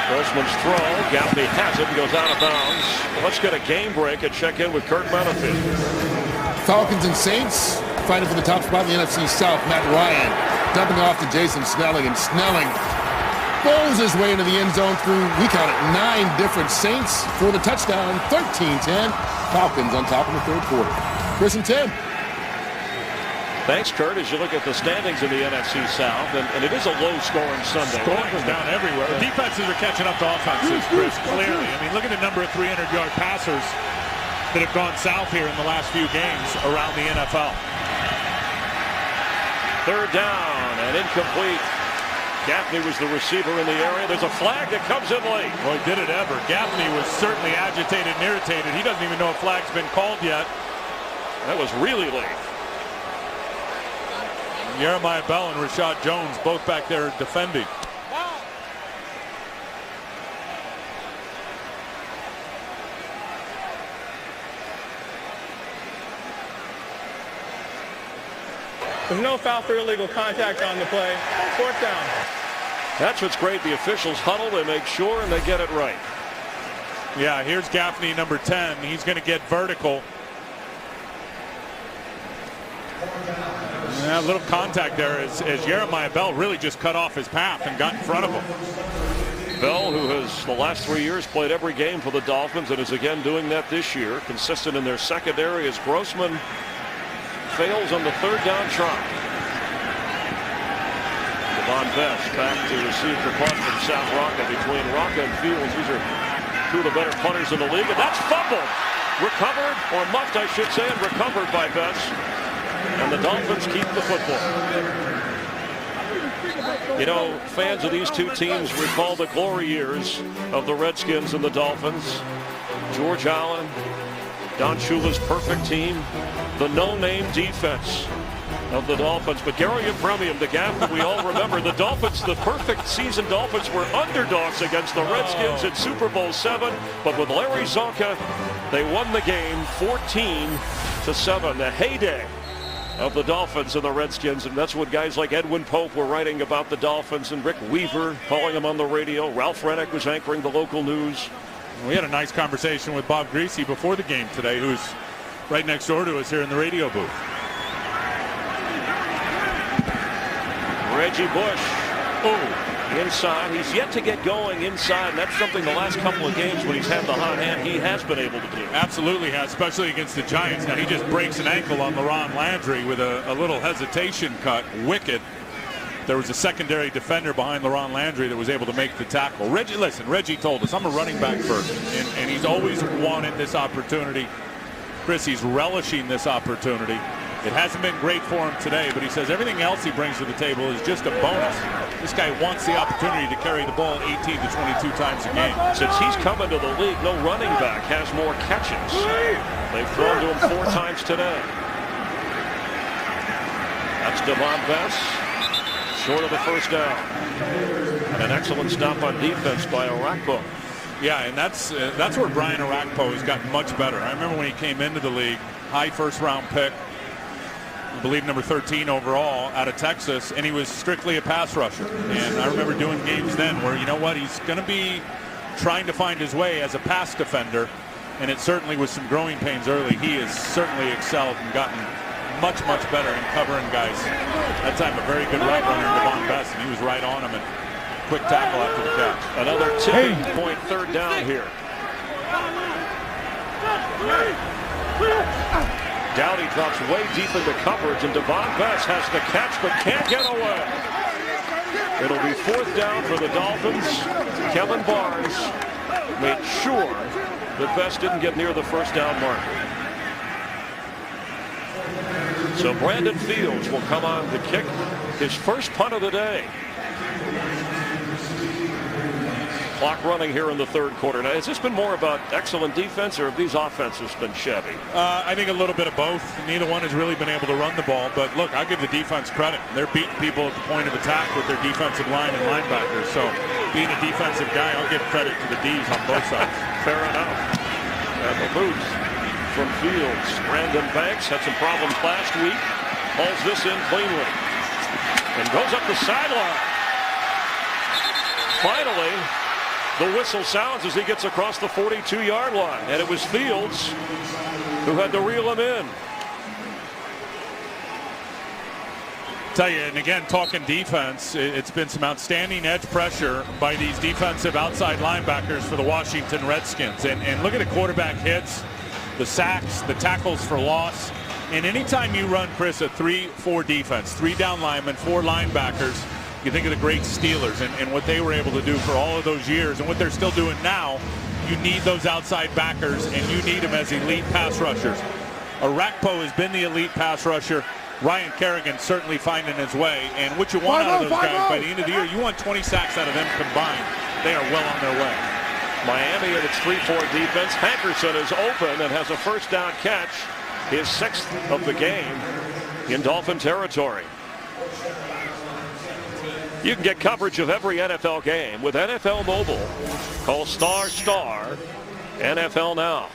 Grossman's throw, Gaffney has it and goes out of bounds. Let's get a game break and check in with Kurt Menefee. Falcons and Saints fighting for the top spot in the NFC South. Matt Ryan dumping off to Jason Snelling, and Snelling bowls his way into the end zone through, we count it, 9 different Saints for the touchdown. 13-10. Falcons on top in the third quarter. Chris and Tim. Thanks, Kurt. As you look at the standings in the NFC South, and it is a low-scoring Sunday. Scoring's down everywhere. The defenses are catching up to offenses, Chris, clearly. I mean, look at the number of 300-yard passers that have gone south here in the last few games around the NFL. Third down and incomplete. Gaffney was the receiver in the area. There's a flag that comes in late. Boy, did it ever. Gaffney was certainly agitated and irritated. He doesn't even know if flag's been called yet. That was really late. Jeremiah Bell and Rashad Jones both back there defending. There's no foul for illegal contact on the play. Fourth down. That's what's great. The officials huddle, they make sure, and they get it right. Yeah, here's Gaffney, number 10. He's going to get vertical. Yeah, a little contact there as Jeremiah Bell really just cut off his path and got in front of him. Bell, who has the last 3 years played every game for the Dolphins and is again doing that this year, consistent in their secondary as Grossman fails on the third down try. Devon Best back to receive the punt from South Rocca. Between Rocca and Fields, these are two of the better punters in the league, and that's fumbled. Recovered, or muffed I should say, and recovered by Best. And the Dolphins keep the football. You know, fans of these two teams recall the glory years of the Redskins and the Dolphins. George Allen, Don Shula's perfect team, the no-name defense of the Dolphins. But Gary Abramian, the gap that we all remember, the Dolphins, the perfect season Dolphins were underdogs against the Redskins in Super Bowl VII. But with Larry Zonka, they won the game 14-7. The heyday of the Dolphins and the Redskins, and that's what guys like Edwin Pope were writing about the Dolphins, and Rick Weaver calling them on the radio. Ralph Rennick was anchoring the local news. We had a nice conversation with Bob Greasy before the game today, who's right next door to us here in the radio booth. Reggie Bush, inside. He's yet to get going inside, and that's something the last couple of games when he's had the hot hand, he has been able to do. Absolutely has, especially against the Giants. Now he just breaks an ankle on LaRon Landry with a little hesitation cut. Wicked. There was a secondary defender behind LaRon Landry that was able to make the tackle. Reggie told us, I'm a running back first, and he's always wanted this opportunity. Chris, he's relishing this opportunity. It hasn't been great for him today, but he says everything else he brings to the table is just a bonus. This guy wants the opportunity to carry the ball 18 to 22 times a game. Since he's come into the league, no running back has more catches. They've thrown to him 4 times today. That's Devon Bess, short of the first down. And an excellent stop on defense by Arakpo. Yeah, and that's where Brian Arakpo has gotten much better. I remember when he came into the league, high first-round pick, I believe number 13 overall out of Texas, and he was strictly a pass rusher. And I remember doing games then where, you know what, he's going to be trying to find his way as a pass defender, and it certainly was some growing pains early. He has certainly excelled and gotten much, much better in covering guys. That time a very good route runner, Devon Bess, and he was right on him, and quick tackle after the catch. Another tipping point, third down here. Dowdy drops way deep into coverage, and Devon Bess has the catch but can't get away. It'll be 4th down for the Dolphins. Kevin Barnes made sure that Bess didn't get near the first down marker. So Brandon Fields will come on to kick his first punt of the day. Clock running here in the third quarter. Now, has this been more about excellent defense, or have these offenses been shabby? I think a little bit of both. Neither one has really been able to run the ball. But look, I'll give the defense credit. They're beating people at the point of attack with their defensive line and linebackers. So being a defensive guy, I'll give credit to the D's on both sides. Fair enough. And the boot from Fields. Brandon Banks had some problems last week. Hauls this in cleanly. And goes up the sideline. Finally, the whistle sounds as he gets across the 42-yard line. And it was Fields who had to reel him in. Tell you, and again, talking defense, it's been some outstanding edge pressure by these defensive outside linebackers for the Washington Redskins. And look at the quarterback hits, the sacks, the tackles for loss. And anytime you run, Chris, a 3-4 defense, 3 down linemen, 4 linebackers, you think of the great Steelers and what they were able to do for all of those years and what they're still doing now. You need those outside backers, and you need them as elite pass rushers. Arakpo has been the elite pass rusher. Ryan Kerrigan certainly finding his way. And what you want out of those guys by the end of the year, you want 20 sacks out of them combined. They are well on their way. Miami in its 3-4 defense. Hankerson is open and has a first down catch, his 6th of the game in Dolphin territory. You can get coverage of every NFL game with NFL Mobile. Call ** NFL Now.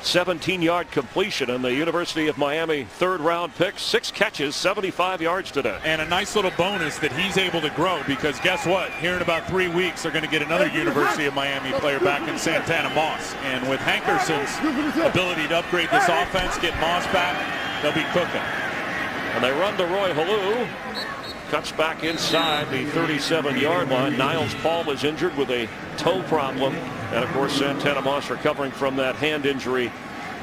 17-yard completion in the University of Miami 3rd-round pick. 6 catches, 75 yards today. And a nice little bonus that he's able to grow, because guess what? Here in about 3 weeks, they're going to get another University of Miami player back in Santana Moss. And with Hankerson's ability to upgrade this offense, get Moss back, they'll be cooking. And they run to Roy Halou. Cuts back inside the 37-yard line. Niles Paul is injured with a toe problem. And, of course, Santana Moss recovering from that hand injury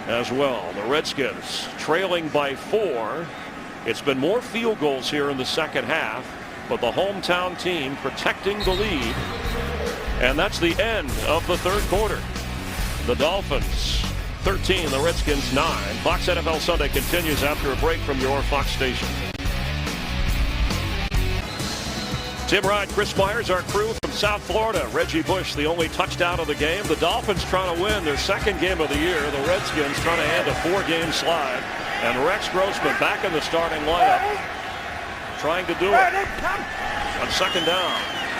as well. The Redskins trailing by 4. It's been more field goals here in the second half, but the hometown team protecting the lead. And that's the end of the third quarter. The Dolphins 13, the Redskins 9. Fox NFL Sunday continues after a break from your Fox station. Tim Ryan, Chris Myers, our crew from South Florida. Reggie Bush, the only touchdown of the game. The Dolphins trying to win their second game of the year. The Redskins trying to end a 4-game slide. And Rex Grossman back in the starting lineup, trying to do it. On second down,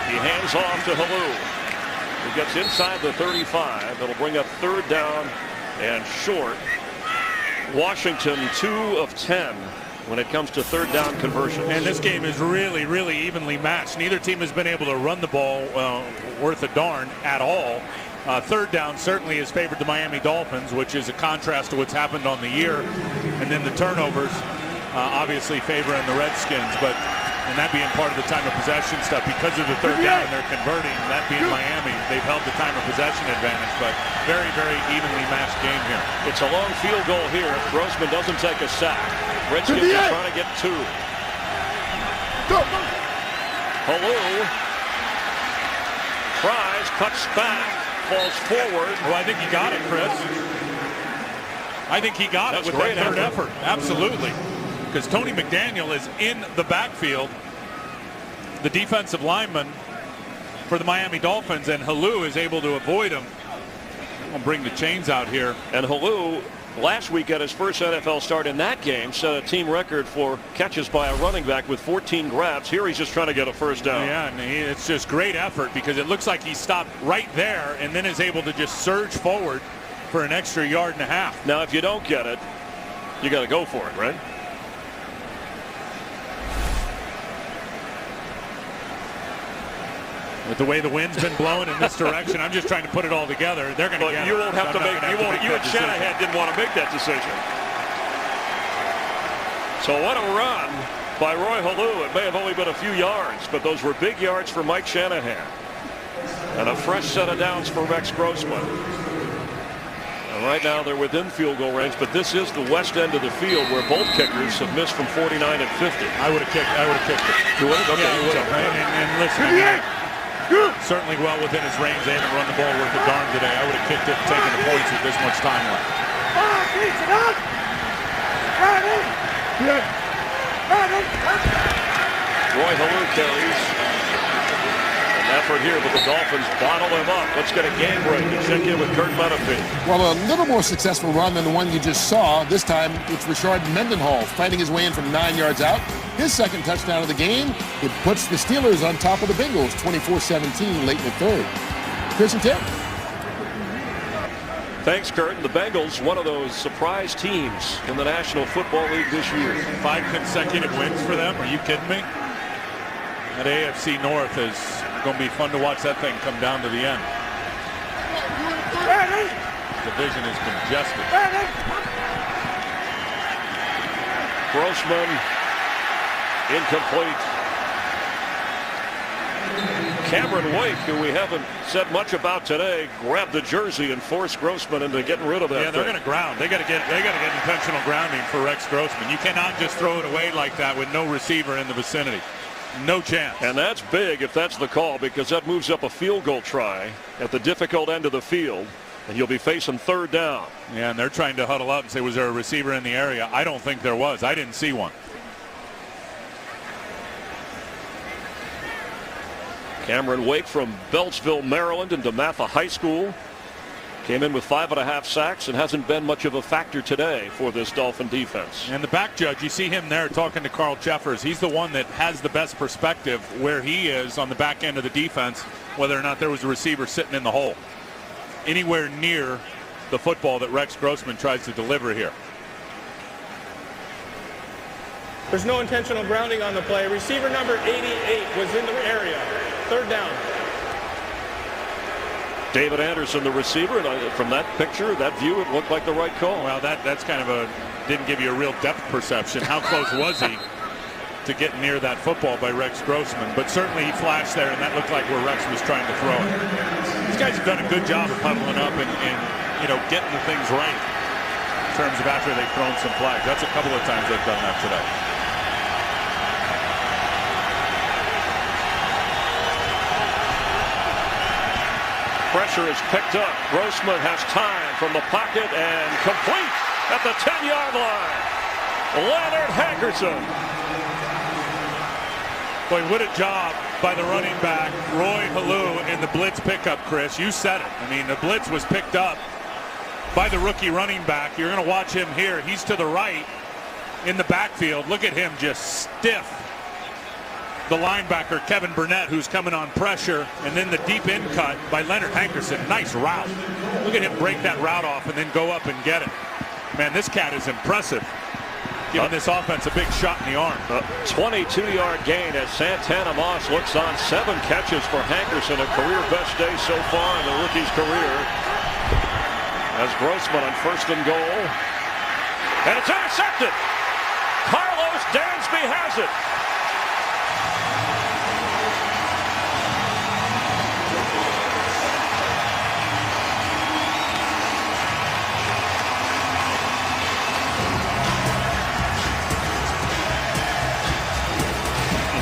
he hands off to Halou, who gets inside the 35. It'll bring up third down and short. Washington 2 of 10. When it comes to third down conversions. And this game is really, really evenly matched. Neither team has been able to run the ball worth a darn at all. Third down certainly has favored the Miami Dolphins, which is a contrast to what's happened on the year. And then the turnovers obviously favoring the Redskins. And that being part of the time of possession stuff, because of the third down they're converting, that being Miami, they've held the time of possession advantage, but very, very evenly matched game here. It's a long field goal here if Grossman doesn't take a sack. Redskins are trying to get 2. Halou tries, cuts back, falls forward. Well, I think he got it, Chris. I think he got it with that third effort. Absolutely. Because Tony McDaniel is in the backfield, the defensive lineman for the Miami Dolphins, and Halou is able to avoid him. I'll bring the chains out here. And Halou, last week at his first NFL start in that game, set a team record for catches by a running back with 14 grabs. Here he's just trying to get a first down. Yeah, and it's just great effort because it looks like he stopped right there and then is able to just surge forward for an extra yard and a half. Now, if you don't get it, you got to go for it, right? With the way the wind's been blowing in this direction, I'm just trying to put it all together. They're going to get it. You won't have to make. You and Shanahan didn't want to make that decision. So what a run by Roy Halou. It may have only been a few yards, but those were big yards for Mike Shanahan. And a fresh set of downs for Rex Grossman. And right now they're within field goal range, but this is the west end of the field where both kickers have missed from 49 and 50. I would have kicked it. You would have? Okay. Yeah, I would have. And listen, certainly well within his range. They haven't run the ball worth a darn today. I would have kicked it and taken the points with this much time left. Roy Halou carries. An effort here, but the Dolphins bottle him up. Let's get a game break and check in with Kurt Menefee. Well, a little more successful run than the one you just saw. This time it's Rashard Mendenhall fighting his way in from 9 yards out. His second touchdown of the game. It puts the Steelers on top of the Bengals 24-17 late in the third. Chris and Tim. Thanks, Kurt. The Bengals, one of those surprise teams in the National Football League this year. 5 consecutive wins for them. Are you kidding me? That AFC North is going to be fun to watch that thing come down to the end. Division is congested. Grossman incomplete. Cameron Wake, who we haven't said much about today, grabbed the jersey and forced Grossman into getting rid of that. Yeah, they're going to ground. They got to get intentional grounding for Rex Grossman. You cannot just throw it away like that with no receiver in the vicinity. No chance. And that's big if that's the call, because that moves up a field goal try at the difficult end of the field, and you'll be facing third down. Yeah, and they're trying to huddle up and say, was there a receiver in the area? I don't think there was. I didn't see one. Cameron Wake from Beltsville, Maryland, and DeMatha High School. Came in with 5.5 sacks and hasn't been much of a factor today for this Dolphin defense. And the back judge, you see him there talking to Carl Jeffers. He's the one that has the best perspective where he is on the back end of the defense, whether or not there was a receiver sitting in the hole. Anywhere near the football that Rex Grossman tries to deliver here. There's no intentional grounding on the play. Receiver number 88 was in the area. Third down. David Anderson, the receiver, and from that picture, that view, it looked like the right call. Well, that's kind of didn't give you a real depth perception. How close was he to get near that football by Rex Grossman? But certainly he flashed there, and that looked like where Rex was trying to throw it. These guys have done a good job of huddling up and getting the things right in terms of after they've thrown some flags. That's a couple of times they've done that today. Pressure is picked up. Grossman has time from the pocket and complete at the 10-yard line. Leonard Hankerson. Boy, what a job by the running back, Roy Halou, in the blitz pickup, Chris. You said it. I mean, the blitz was picked up by the rookie running back. You're going to watch him here. He's to the right in the backfield. Look at him just stiff the linebacker, Kevin Burnett, who's coming on pressure, and then the deep in cut by Leonard Hankerson. Nice route. Look at him break that route off and then go up and get it. Man, this cat is impressive, giving this offense a big shot in the arm. 22-yard gain as Santana Moss looks on 7 catches for Hankerson, a career best day so far in the rookie's career. As Grossman on 1st and goal. And it's intercepted. Carlos Dansby has it.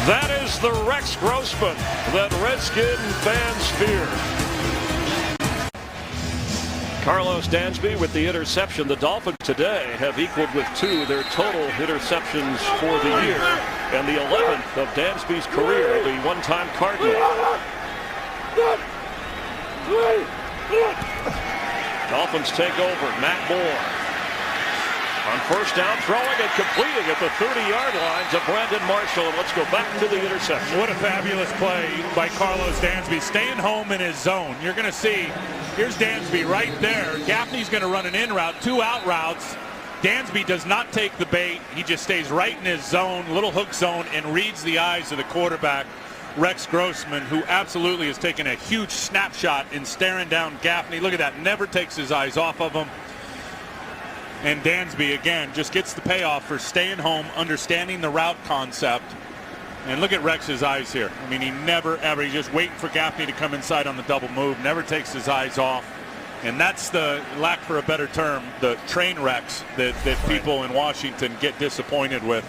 That is the Rex Grossman that Redskin fans fear. Carlos Dansby with the interception. The Dolphins today have equaled with 2 their total interceptions for the year, and the 11th of Dansby's career, the one-time Cardinal. Dolphins take over. Matt Moore on 1st down, throwing and completing at the 30-yard line to Brandon Marshall. And let's go back to the interception. What a fabulous play by Carlos Dansby, staying home in his zone. You're going to see, here's Dansby right there. Gaffney's going to run an in route, 2 out routes. Dansby does not take the bait. He just stays right in his zone, little hook zone, and reads the eyes of the quarterback, Rex Grossman, who absolutely has taken a huge snapshot in staring down Gaffney. Look at that, never takes his eyes off of him. And Dansby, again, just gets the payoff for staying home, understanding the route concept. And look at Rex's eyes here. I mean, he never, ever, he's just waiting for Gaffney to come inside on the double move, never takes his eyes off. And that's the, lack for a better term, the train wrecks that people in Washington get disappointed with.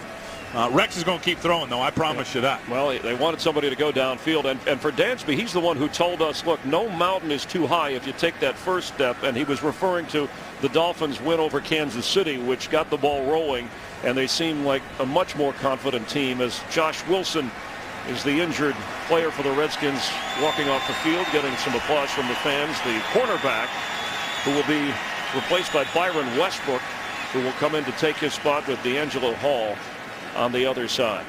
Rex is going to keep throwing, though. I promise you that. Well, they wanted somebody to go downfield. And for Dansby, he's the one who told us, look, no mountain is too high if you take that first step. And he was referring to the Dolphins' win over Kansas City, which got the ball rolling. And they seem like a much more confident team as Josh Wilson is the injured player for the Redskins walking off the field, getting some applause from the fans. The cornerback, who will be replaced by Byron Westbrook, who will come in to take his spot with D'Angelo Hall on the other side.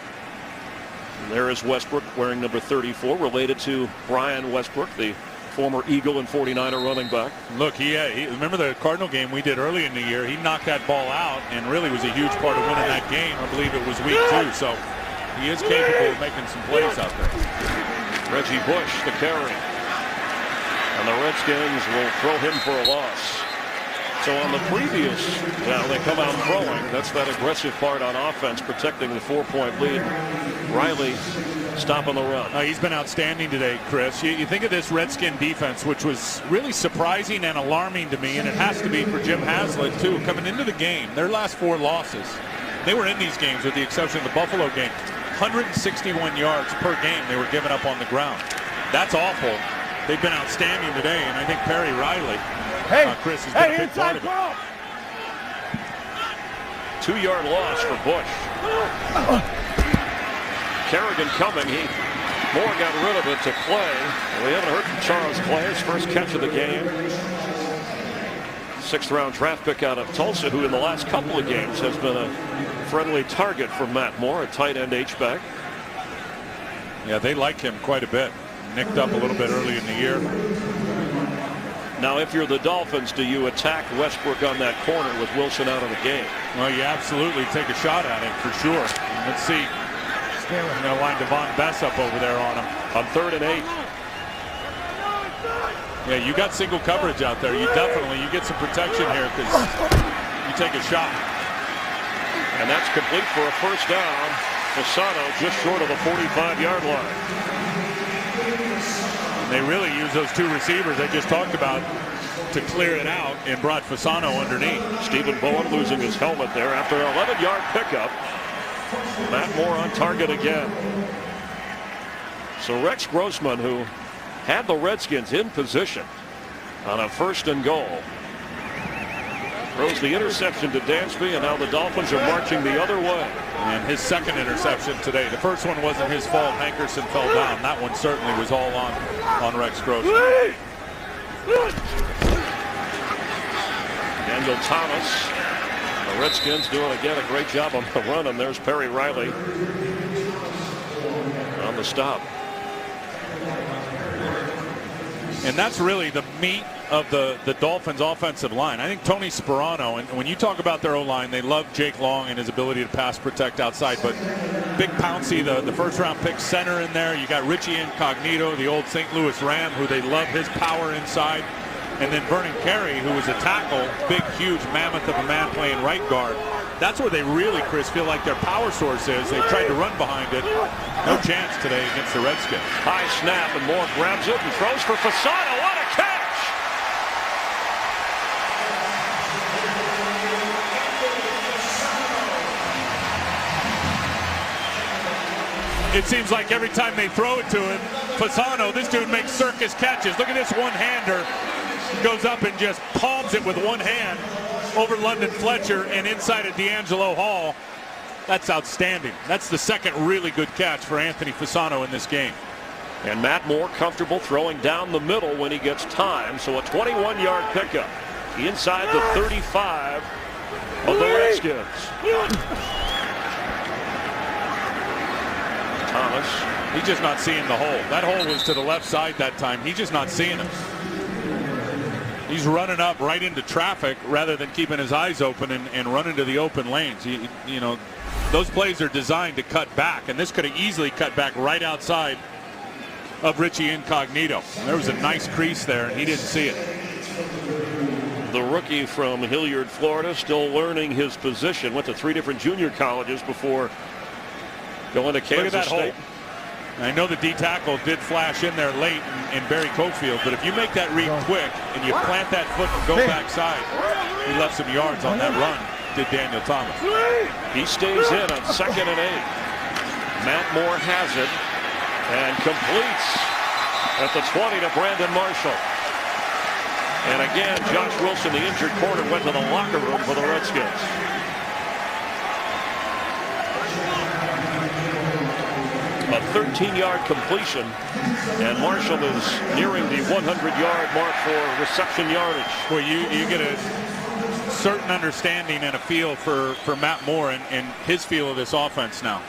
And there is Westbrook wearing number 34, related to Brian Westbrook, the former Eagle and 49er running back. Look, he remember the Cardinal game we did early in the year. He knocked that ball out and really was a huge part of winning that game. I believe it was week 2, so he is capable of making some plays out there. Reggie Bush, the carry. And the Redskins will throw him for a loss. So on the previous, they come out throwing. That's that aggressive part on offense, protecting the 4-point lead. Riley stopping the run. He's been outstanding today, Chris. You think of this Redskin defense, which was really surprising and alarming to me, and it has to be for Jim Haslett, too. Coming into the game, their last 4 losses, they were in these games with the exception of the Buffalo game. 161 yards per game they were giving up on the ground. That's awful. They've been outstanding today, and I think Perry Riley, Chris, has been a big part of it. 2-yard loss for Bush. Kerrigan coming. Moore got rid of it to Clay. We haven't heard from Charles Clay. His first catch of the game. 6th-round draft pick out of Tulsa, who in the last couple of games has been a friendly target for Matt Moore, a tight end H-back. Yeah, they like him quite a bit. Nicked up a little bit early in the year. Now, if you're the Dolphins, do you attack Westbrook on that corner with Wilson out of the game? Well, you absolutely take a shot at it for sure. Let's see. I'm going to line Devon Bess up over there on him. On 3rd and 8. Yeah, you got single coverage out there. You get some protection here because you take a shot. And that's complete for a first down. Fasano just short of the 45-yard line. They really used those 2 receivers I just talked about to clear it out and brought Fasano underneath. Stephen Bowen losing his helmet there after an 11-yard pickup. Matt Moore on target again. So Rex Grossman, who had the Redskins in position on a 1st and goal, Throws the interception to Dansby, and now the Dolphins are marching the other way. And his second interception today. The first one wasn't his fault. Hankerson fell down. That one certainly was all on Rex Grossman. Daniel Thomas. The Redskins doing again a great job on the run, and there's Perry Riley on the stop. And that's really the meat of the Dolphins offensive line. I think Tony Sperano, and when you talk about their O-line, they love Jake Long and his ability to pass protect outside, but Big Pouncey, the first round pick center in there. You got Richie Incognito, the old St. Louis Ram, who they love his power inside. And then Vernon Carey, who was a tackle, big, huge mammoth of a man playing right guard. That's where they really, Chris, feel like their power source is. They've tried to run behind it. No chance today against the Redskins. High snap, and Moore grabs it and throws for Fasano. What a catch! It seems like every time they throw it to him, Fasano, this dude makes circus catches. Look at this one-hander. Goes up and just palms it with one hand over London Fletcher and inside of D'Angelo Hall. That's outstanding. That's the second really good catch for Anthony Fasano in this game. And Matt Moore comfortable throwing down the middle when he gets time. So a 21-yard pickup inside the 35 of the Redskins. Thomas. He's just not seeing the hole. That hole was to the left side that time. He's just not seeing it. He's running up right into traffic rather than keeping his eyes open and running to the open lanes. You know, those plays are designed to cut back, and this could have easily cut back right outside of Richie Incognito. There was a nice crease there, and he didn't see it. The rookie from Hilliard, Florida, still learning his position. Went to 3 different junior colleges before going to Kansas State. Hole. I know the D tackle did flash in there late in Barry Cofield, but if you make that read quick and you plant that foot and go backside, he left some yards on that run, did Daniel Thomas. He stays in on 2nd and 8. Matt Moore has it and completes at the 20 to Brandon Marshall. And again, Josh Wilson, the injured corner, went to the locker room for the Redskins. A 13-yard completion, and Marshall is nearing the 100-yard mark for reception yardage. Well, you get a certain understanding and a feel for Matt Moore and his feel of this offense now.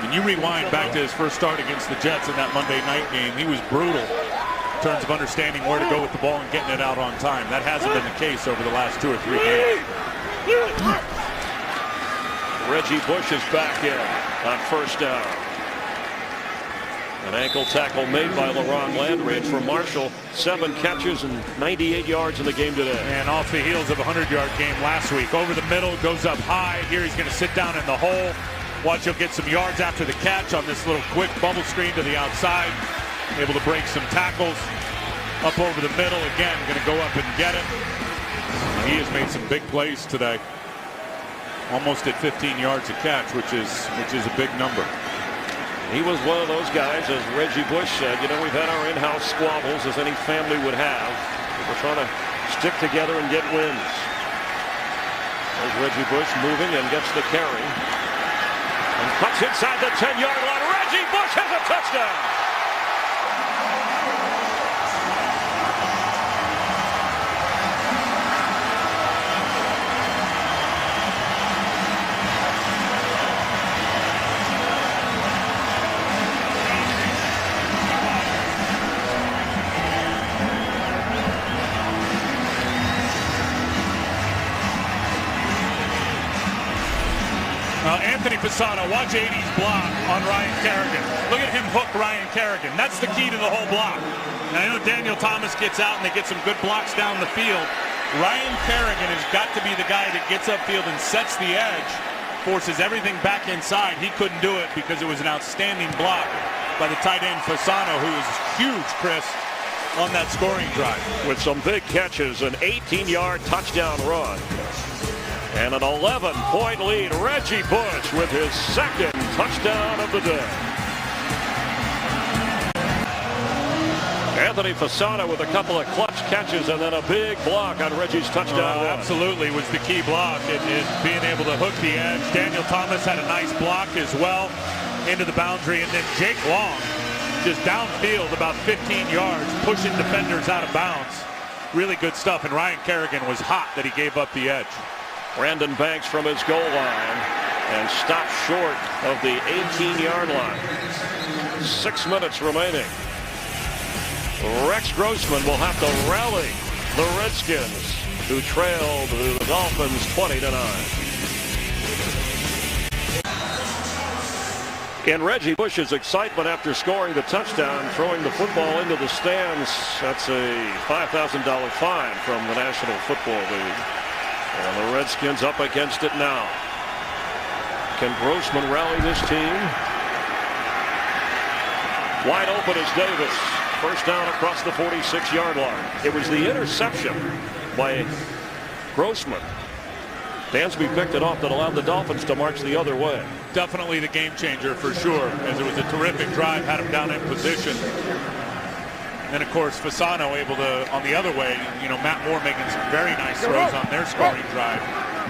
When you rewind back to his first start against the Jets in that Monday night game, he was brutal in terms of understanding where to go with the ball and getting it out on time. That hasn't been the case over the last 2 or 3 games. Reggie Bush is back in on first down. An ankle tackle made by LaRon Landridge for Marshall. 7 catches and 98 yards in the game today. And off the heels of a 100-yard game last week. Over the middle, goes up high. Here he's going to sit down in the hole. Watch, he'll get some yards after the catch on this little quick bubble screen to the outside. Able to break some tackles. Up over the middle again. Going to go up and get it. He has made some big plays today. Almost at 15 yards a catch, which is a big number. He was one of those guys, as Reggie Bush said, you know, we've had our in-house squabbles as any family would have. We're trying to stick together and get wins. There's Reggie Bush moving and gets the carry. And cuts inside the 10-yard line. Reggie Bush has a touchdown! Anthony Fasano, watch 80's block on Ryan Kerrigan. Look at him hook Ryan Kerrigan. That's the key to the whole block. And I know Daniel Thomas gets out and they get some good blocks down the field. Ryan Kerrigan has got to be the guy that gets upfield and sets the edge, forces everything back inside. He couldn't do it because it was an outstanding block by the tight end Fasano, who is huge, Chris, on that scoring drive. With some big catches, an 18-yard touchdown run. And an 11-point lead. Reggie Bush with his 2nd touchdown of the day. And Anthony Fasano with a couple of clutch catches and then a big block on Reggie's touchdown run. Absolutely was the key block in being able to hook the edge. Daniel Thomas had a nice block as well into the boundary, and then Jake Long just downfield about 15 yards, pushing defenders out of bounds. Really good stuff, and Ryan Kerrigan was hot that he gave up the edge. Brandon Banks from his goal line and stopped short of the 18-yard line. 6 minutes remaining. Rex Grossman will have to rally the Redskins, who trailed the Dolphins 20-9. In Reggie Bush's excitement after scoring the touchdown, throwing the football into the stands, that's a $5,000 fine from the National Football League. And the Redskins up against it now. Can Grossman rally this team? Wide open is Davis. First down across the 46-yard line. It was the interception by Grossman. Dansby picked it off that allowed the Dolphins to march the other way. Definitely the game changer for sure, as it was a terrific drive, had him down in position. And of course, Fasano able to, on the other way, Matt Moore making some very nice throws on their scoring drive.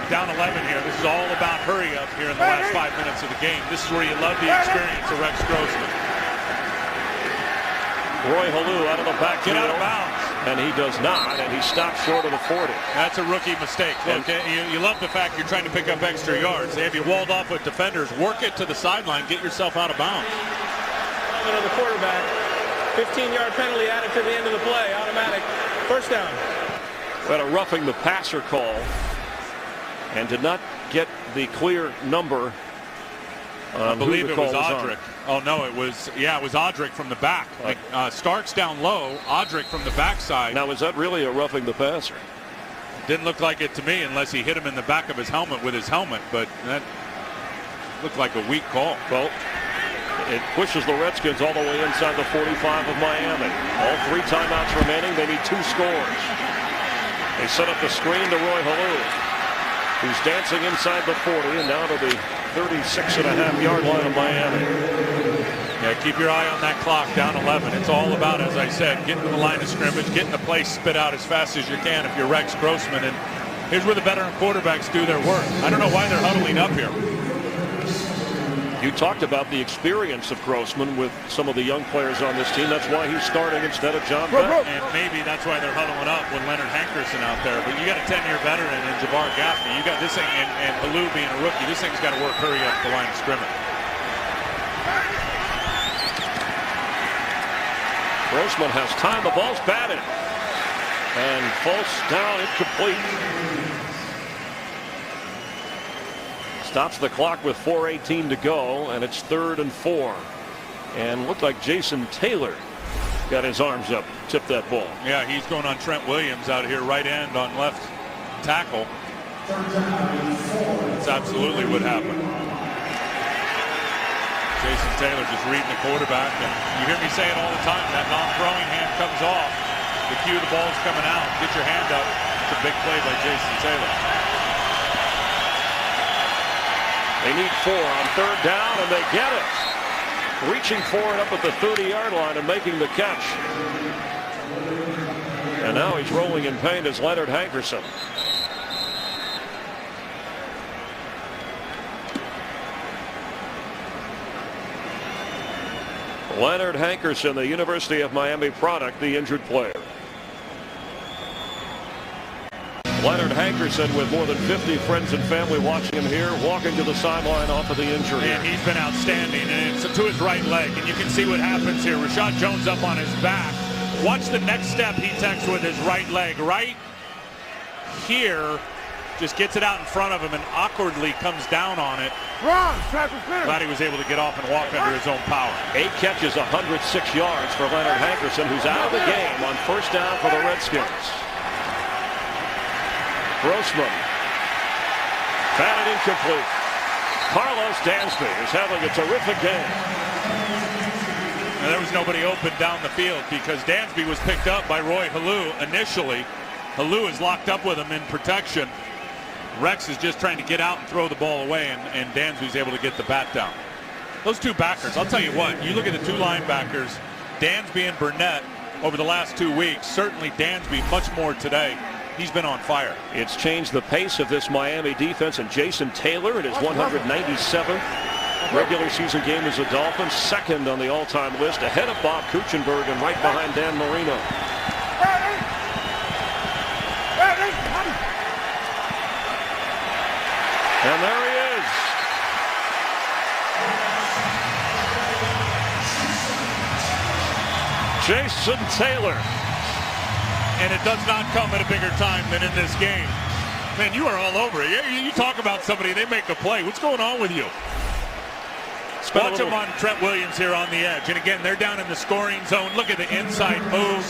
Down 11 here. This is all about hurry up here in the last 5 minutes of the game. This is where you love the experience of Rex Grossman. Roy Halou out of the backfield. Get out of bounds. And he does not, and he stops short of the 40. That's a rookie mistake. Look, you love the fact you're trying to pick up extra yards. They have you walled off with defenders. Work it to the sideline. Get yourself out of bounds. Of the quarterback. 15-yard penalty added to the end of the play. Automatic. First down. We had a roughing the passer call and did not get the clear number. I believe it was Audric. Oh, no, it was Audric from the back. Starks down low, Audric from the backside. Now, is that really a roughing the passer? Didn't look like it to me unless he hit him in the back of his helmet with his helmet, but that looked like a weak call. Well, it pushes the Redskins all the way inside the 45 of Miami. All 3 timeouts remaining. They need 2 scores. They set up the screen to Roy Halou, who's dancing inside the 40 and now to the 36.5-yard line of Miami. Yeah, keep your eye on that clock, down 11. It's all about, as I said, getting to the line of scrimmage, getting the play spit out as fast as you can if you're Rex Grossman. And here's where the veteran quarterbacks do their work. I don't know why they're huddling up here. You talked about the experience of Grossman with some of the young players on this team. That's why he's starting instead of John Beck. And maybe that's why they're huddling up with Leonard Hankerson out there. But you got a 10-year veteran in Jabbar Gaffney. You got this thing, and Halou being a rookie. This thing's got to work hurry up the line of scrimmage. Grossman has time. The ball's batted. And false down, incomplete. Stops the clock with 4:18 to go, and it's 3rd and 4. And looked like Jason Taylor got his arms up, tipped that ball. Yeah, he's going on Trent Williams out here, right end on left tackle. That's absolutely what happened. Jason Taylor just reading the quarterback, and you hear me say it all the time, that non-throwing hand comes off. The cue the ball's coming out, get your hand up. It's a big play by Jason Taylor. They need 4 on 3rd down, and they get it. Reaching for it up at the 30-yard line and making the catch. And now he's rolling in pain as Leonard Hankerson. Leonard Hankerson, the University of Miami product, the injured player. Leonard Hankerson, with more than 50 friends and family watching him here, walking to the sideline off of the injury. And he's been outstanding, and it's to his right leg, and you can see what happens here. Rashad Jones up on his back. Watch the next step he takes with his right leg. Right here, just gets it out in front of him and awkwardly comes down on it. Glad he was able to get off and walk under his own power. 8 catches, 106 yards for Leonard Hankerson, who's out of the game on 1st down for the Redskins. Grossman. Batted incomplete. Carlos Dansby is having a terrific game. And there was nobody open down the field because Dansby was picked up by Roy Halou initially. Halou is locked up with him in protection. Rex is just trying to get out and throw the ball away, and Dansby's able to get the bat down. Those 2 backers, I'll tell you what, you look at the 2 linebackers, Dansby and Burnett, over the last 2 weeks. Certainly Dansby much more today. He's been on fire. It's changed the pace of this Miami defense, and Jason Taylor in his 197th regular season game as a Dolphin, second on the all-time list, ahead of Bob Kuchenberg and right behind Dan Marino. And there he is. Jason Taylor. And it does not come at a bigger time than in this game. Man, you are all over it. You talk about somebody, they make a play. What's going on with you? Watch them on Trent Williams here on the edge. And again, they're down in the scoring zone. Look at the inside move.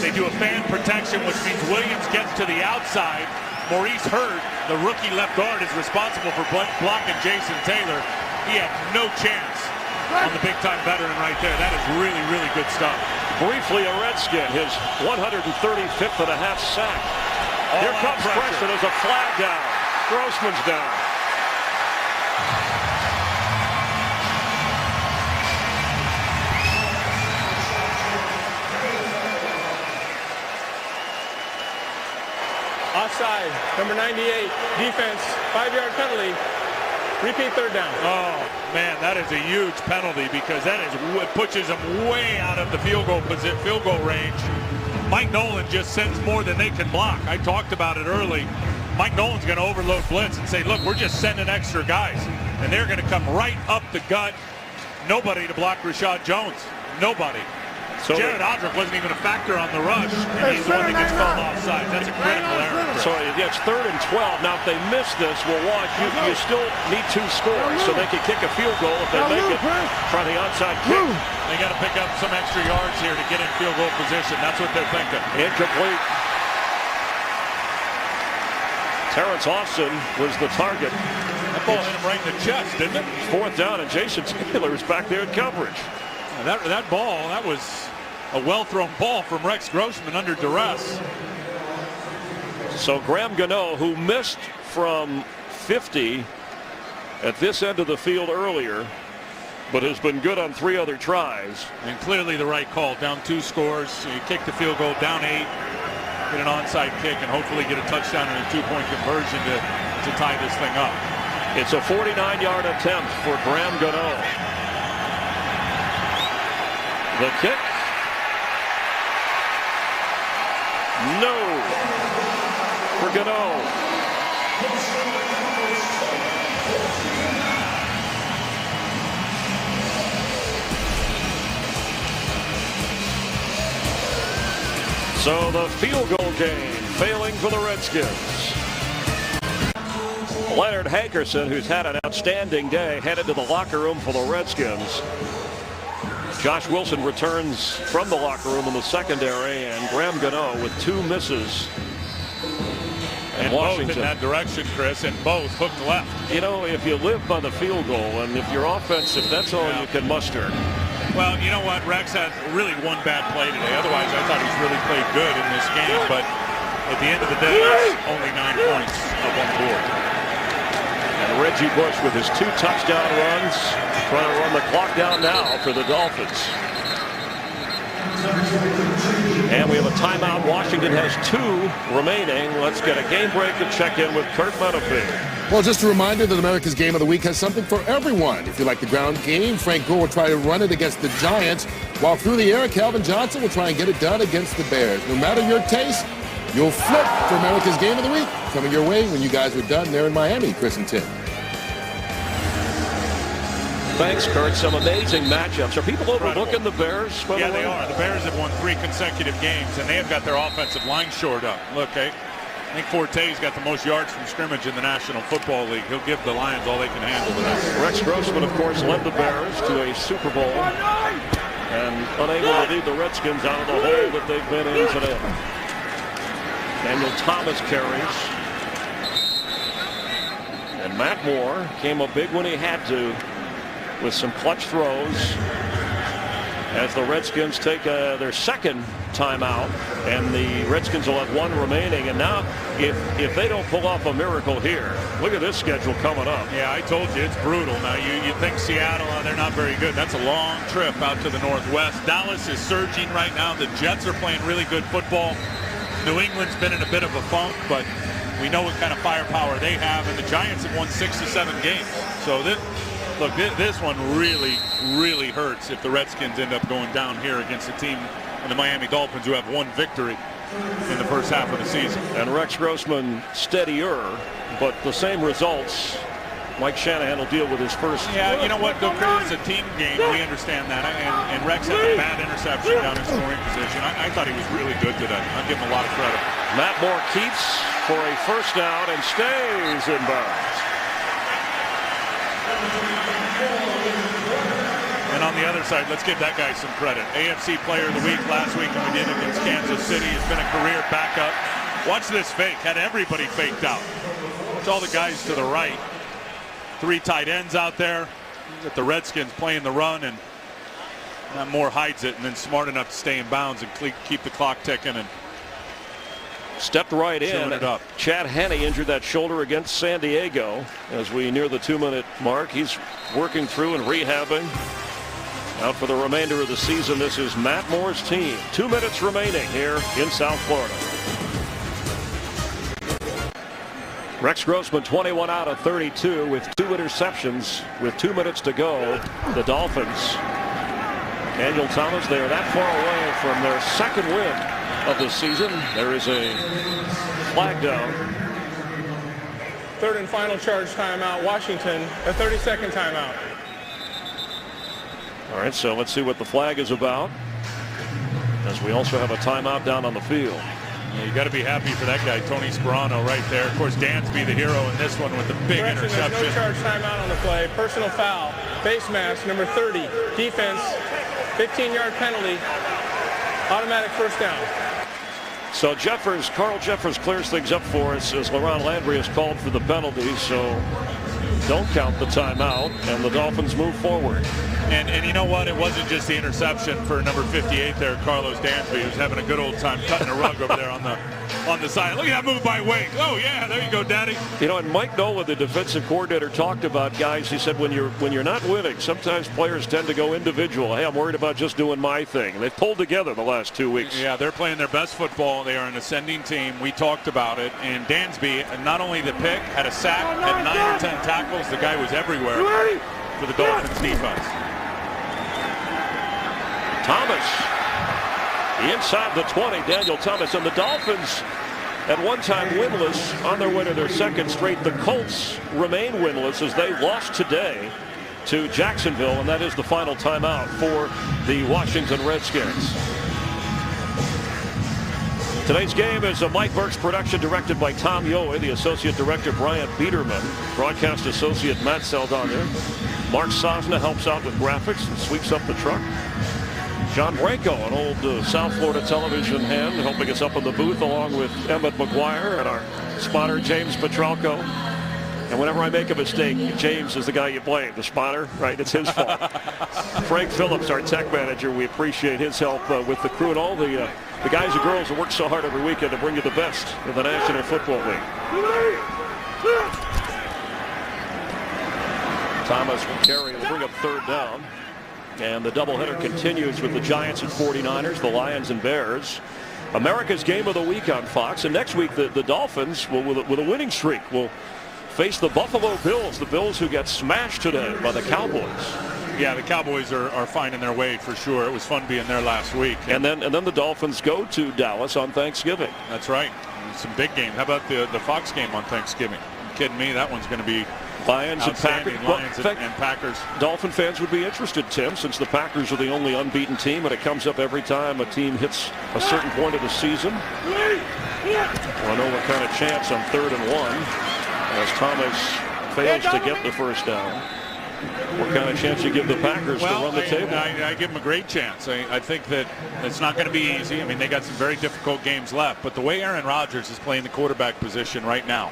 They do a fan protection, which means Williams gets to the outside. Maurice Hurd, the rookie left guard, is responsible for blocking Jason Taylor. He had no chance on the big-time veteran right there. That is really, really good stuff. Briefly a Redskin, his 135th and a half sack. Here comes Preston as a flag down. Grossman's down. Offside, number 98, defense, 5-yard penalty, repeat third down. Oh, man, that is a huge penalty because that is what pushes them way out of the field goal range. Mike Nolan just sends more than they can block. I talked about it early. Mike Nolan's going to overload blitz and say, look, we're just sending extra guys. And they're going to come right up the gut. Nobody to block Rashad Jones. Nobody. So Jared Odrick wasn't even a factor on the rush, and he's the one that gets called offside. That's a critical error. So yeah, it's 3rd and 12. Now, if they miss this, we'll watch. You still need 2 scores, so they can kick a field goal if they make it. Try the onside kick. They got to pick up some extra yards here to get in field goal position. That's what they're thinking. Incomplete. Terrence Austin was the target. That ball hit him right in the chest, didn't it? 4th down, and Jason Taylor is back there in coverage. That ball, that was a well-thrown ball from Rex Grossman under duress. So Graham Gano, who missed from 50 at this end of the field earlier, but has been good on 3 other tries. And clearly the right call. Down 2 scores. So you kick the field goal, down 8, get an onside kick, and hopefully get a touchdown and a 2-point conversion to tie this thing up. It's a 49-yard attempt for Graham Gano. The kick. No. For Gano. So the field goal game failing for the Redskins. Leonard Hankerson, who's had an outstanding day, headed to the locker room for the Redskins. Josh Wilson returns from the locker room in the secondary, and Graham Gano with 2 misses. And both in that direction, Chris, and both hooked left. You know, if you live by the field goal, and if your offense, if that's all you can muster. Well, you know what? Rex had really one bad play today. Otherwise, I thought he's really played good in this game. But at the end of the day, it's only 9 points up on the board. And Reggie Bush with his 2 touchdown runs, trying to run the clock down now for the Dolphins. And we have a timeout. Washington has 2 remaining. Let's get a game break and check in with Kurt Menefee. Well, just a reminder that America's Game of the Week has something for everyone. If you like the ground game, Frank Gore will try to run it against the Giants, while through the air, Calvin Johnson will try and get it done against the Bears. No matter your taste, you'll flip for America's Game of the Week. Coming your way when you guys are done there in Miami, Chris and Tim. Thanks, Kurt. Some amazing matchups. Are people overlooking the Bears? Yeah, they are. The Bears have won 3 consecutive games, and they have got their offensive line shored up. Look, I think Forte's got the most yards from scrimmage in the National Football League. He'll give the Lions all they can handle with us. Rex Grossman, of course, led the Bears to a Super Bowl and unable to lead the Redskins out of the hole that they've been in today. Daniel Thomas carries. And Matt Moore came up big when he had to with some clutch throws. as the Redskins take their second timeout, and the Redskins will have one remaining. And now if they don't pull off a miracle here, look at this schedule coming up. Yeah, I told you it's brutal. Now you think Seattle, they're not very good. That's a long trip out to the Northwest. Dallas is surging right now. The Jets are playing really good football. New England's been in a bit of a funk, but we know what kind of firepower they have, and the Giants have won 6 of 7 games. So this one really hurts if the Redskins end up going down here against a team in the Miami Dolphins who have one victory in the first half of the season. And Rex Grossman steadier, but the same results. Mike Shanahan will deal with his first. Yeah, you know what? It's a team game. We understand that. And Rex had a bad interception down in scoring position. I thought he was really good today. I'll give him a lot of credit. Matt Moore keeps for a first down and stays in bounds. And on the other side, let's give that guy some credit. AFC Player of the Week last week when we did against Kansas City. Has been a career backup. Watch this fake. Had everybody faked out. It's all the guys to the right. 3 tight ends out there. Got the Redskins playing the run, and Matt Moore hides it, and then smart enough to stay in bounds and keep the clock ticking. And stepped right in. It up. Chad Henne injured that shoulder against San Diego as we near the 2-minute mark. He's working through and rehabbing. Out for the remainder of the season. This is Matt Moore's team. 2 minutes remaining here in South Florida. Rex Grossman 21 out of 32 with 2 interceptions with 2 minutes to go. The Dolphins. Daniel Thomas, they are that far away from their second win of the season. There is a flag down. Third and final charge timeout. Washington, a 30-second timeout. All right, so let's see what the flag is about, as we also have a timeout down on the field. Yeah, you got to be happy for that guy, Tony Sperano, right there. Of course, Dansby, the hero in this one with the big interception. There's no charge timeout on the play. Personal foul. Face mask, number 30. Defense, 15-yard penalty. Automatic first down. So Carl Jeffers clears things up for us as Laurent Landry has called for the penalty. So don't count the timeout, and the Dolphins move forward. And you know what? It wasn't just the interception for number 58 there, Carlos Dansby, who's having a good old time cutting a rug over there on the side. Look at that move by Wake. Oh yeah, there you go, Daddy. You know, and Mike Nolan, the defensive coordinator, talked about guys. He said when you're not winning, sometimes players tend to go individual. Hey, I'm worried about just doing my thing. And they've pulled together the last 2 weeks. Yeah, they're playing their best football. They are an ascending team. We talked about it. And Dansby, not only the pick, had a sack, had 9 or 10 tackles. The guy was everywhere for the Dolphins defense. Thomas inside the 20. Daniel Thomas, and the Dolphins at one time winless on their way to their second straight. The Colts remain winless as they lost today to Jacksonville, and that is the final timeout for the Washington Redskins. Today's game is a Mike Burks production directed by Tom Yohe, the associate director Brian Biederman, broadcast associate Matt Saldana. Mark Sosna helps out with graphics and sweeps up the truck. John Branco, an old South Florida television hand, helping us up in the booth along with Emmett McGuire and our spotter James Petralco. And whenever I make a mistake, James is the guy you blame, the spotter, right? It's his fault. Frank Phillips, our tech manager, we appreciate his help with the crew and all the guys and girls that work so hard every weekend to bring you the best in the National Football League. Thomas will carry and bring up third down. And the doubleheader continues with the Giants and 49ers, the Lions and Bears. America's Game of the Week on Fox. And next week, the Dolphins, with a winning streak, will face the Buffalo Bills. The Bills who got smashed today by the Cowboys. Yeah, the Cowboys are finding their way for sure. It was fun being there last week. And then the Dolphins go to Dallas on Thanksgiving. That's right. Some big games. How about the Fox game on Thanksgiving? Are you kidding me? That one's going to be Lions and Packers. And Packers. Dolphin fans would be interested, Tim, since the Packers are the only unbeaten team, and it comes up every time a team hits a certain point of the season. I know what kind of chance on 3rd and 1 as Thomas fails to get the first down. What kind of chance you give the Packers to run the table? I give them a great chance. I think that it's not going to be easy. I mean, they got some very difficult games left, but the way Aaron Rodgers is playing the quarterback position right now,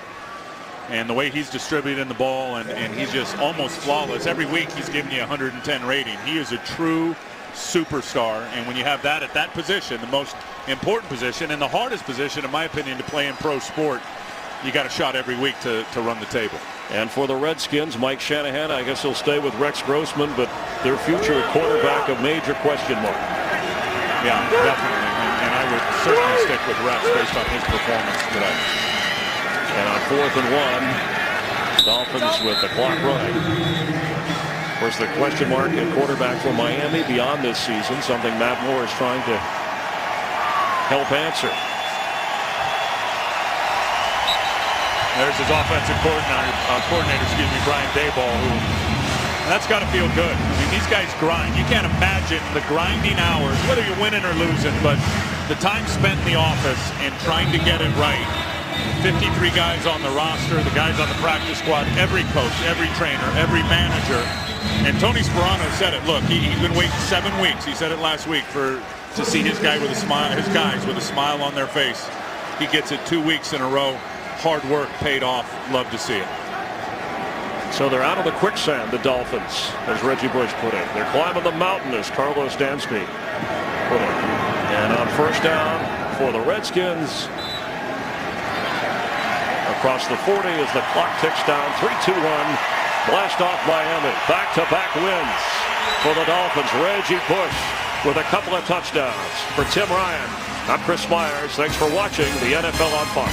and the way he's distributing the ball, and he's just almost flawless. Every week he's giving you 110 rating. He is a true superstar. And when you have that at that position, the most important position and the hardest position, in my opinion, to play in pro sport, you got a shot every week to run the table. And for the Redskins, Mike Shanahan, I guess he'll stay with Rex Grossman, but their future quarterback a major question mark. Yeah, definitely. And I would certainly stick with Rex based on his performance today. And on 4th and 1, Dolphins with the clock running. Of course, the question mark at quarterback for Miami beyond this season, something Matt Moore is trying to help answer. There's his offensive coordinator, Brian Daboll, and that's got to feel good. I mean, these guys grind. You can't imagine the grinding hours, whether you're winning or losing, but the time spent in the office and trying to get it right. 53 guys on the roster, the guys on the practice squad, every coach, every trainer, every manager. And Tony Sperano said it. Look, he's been waiting 7 weeks. He said it last week to see his guys with a smile on their face. He gets it 2 weeks in a row. Hard work paid off. Love to see it. So they're out of the quicksand, the Dolphins, as Reggie Bush put it. They're climbing the mountain, as Carlos Dansby put it. And on 1st down for the Redskins, across the 40 as the clock ticks down. 3-2-1. Blast off Miami. Back-to-back wins for the Dolphins. Reggie Bush with a couple of touchdowns. For Tim Ryan, I'm Chris Myers. Thanks for watching the NFL on Fox.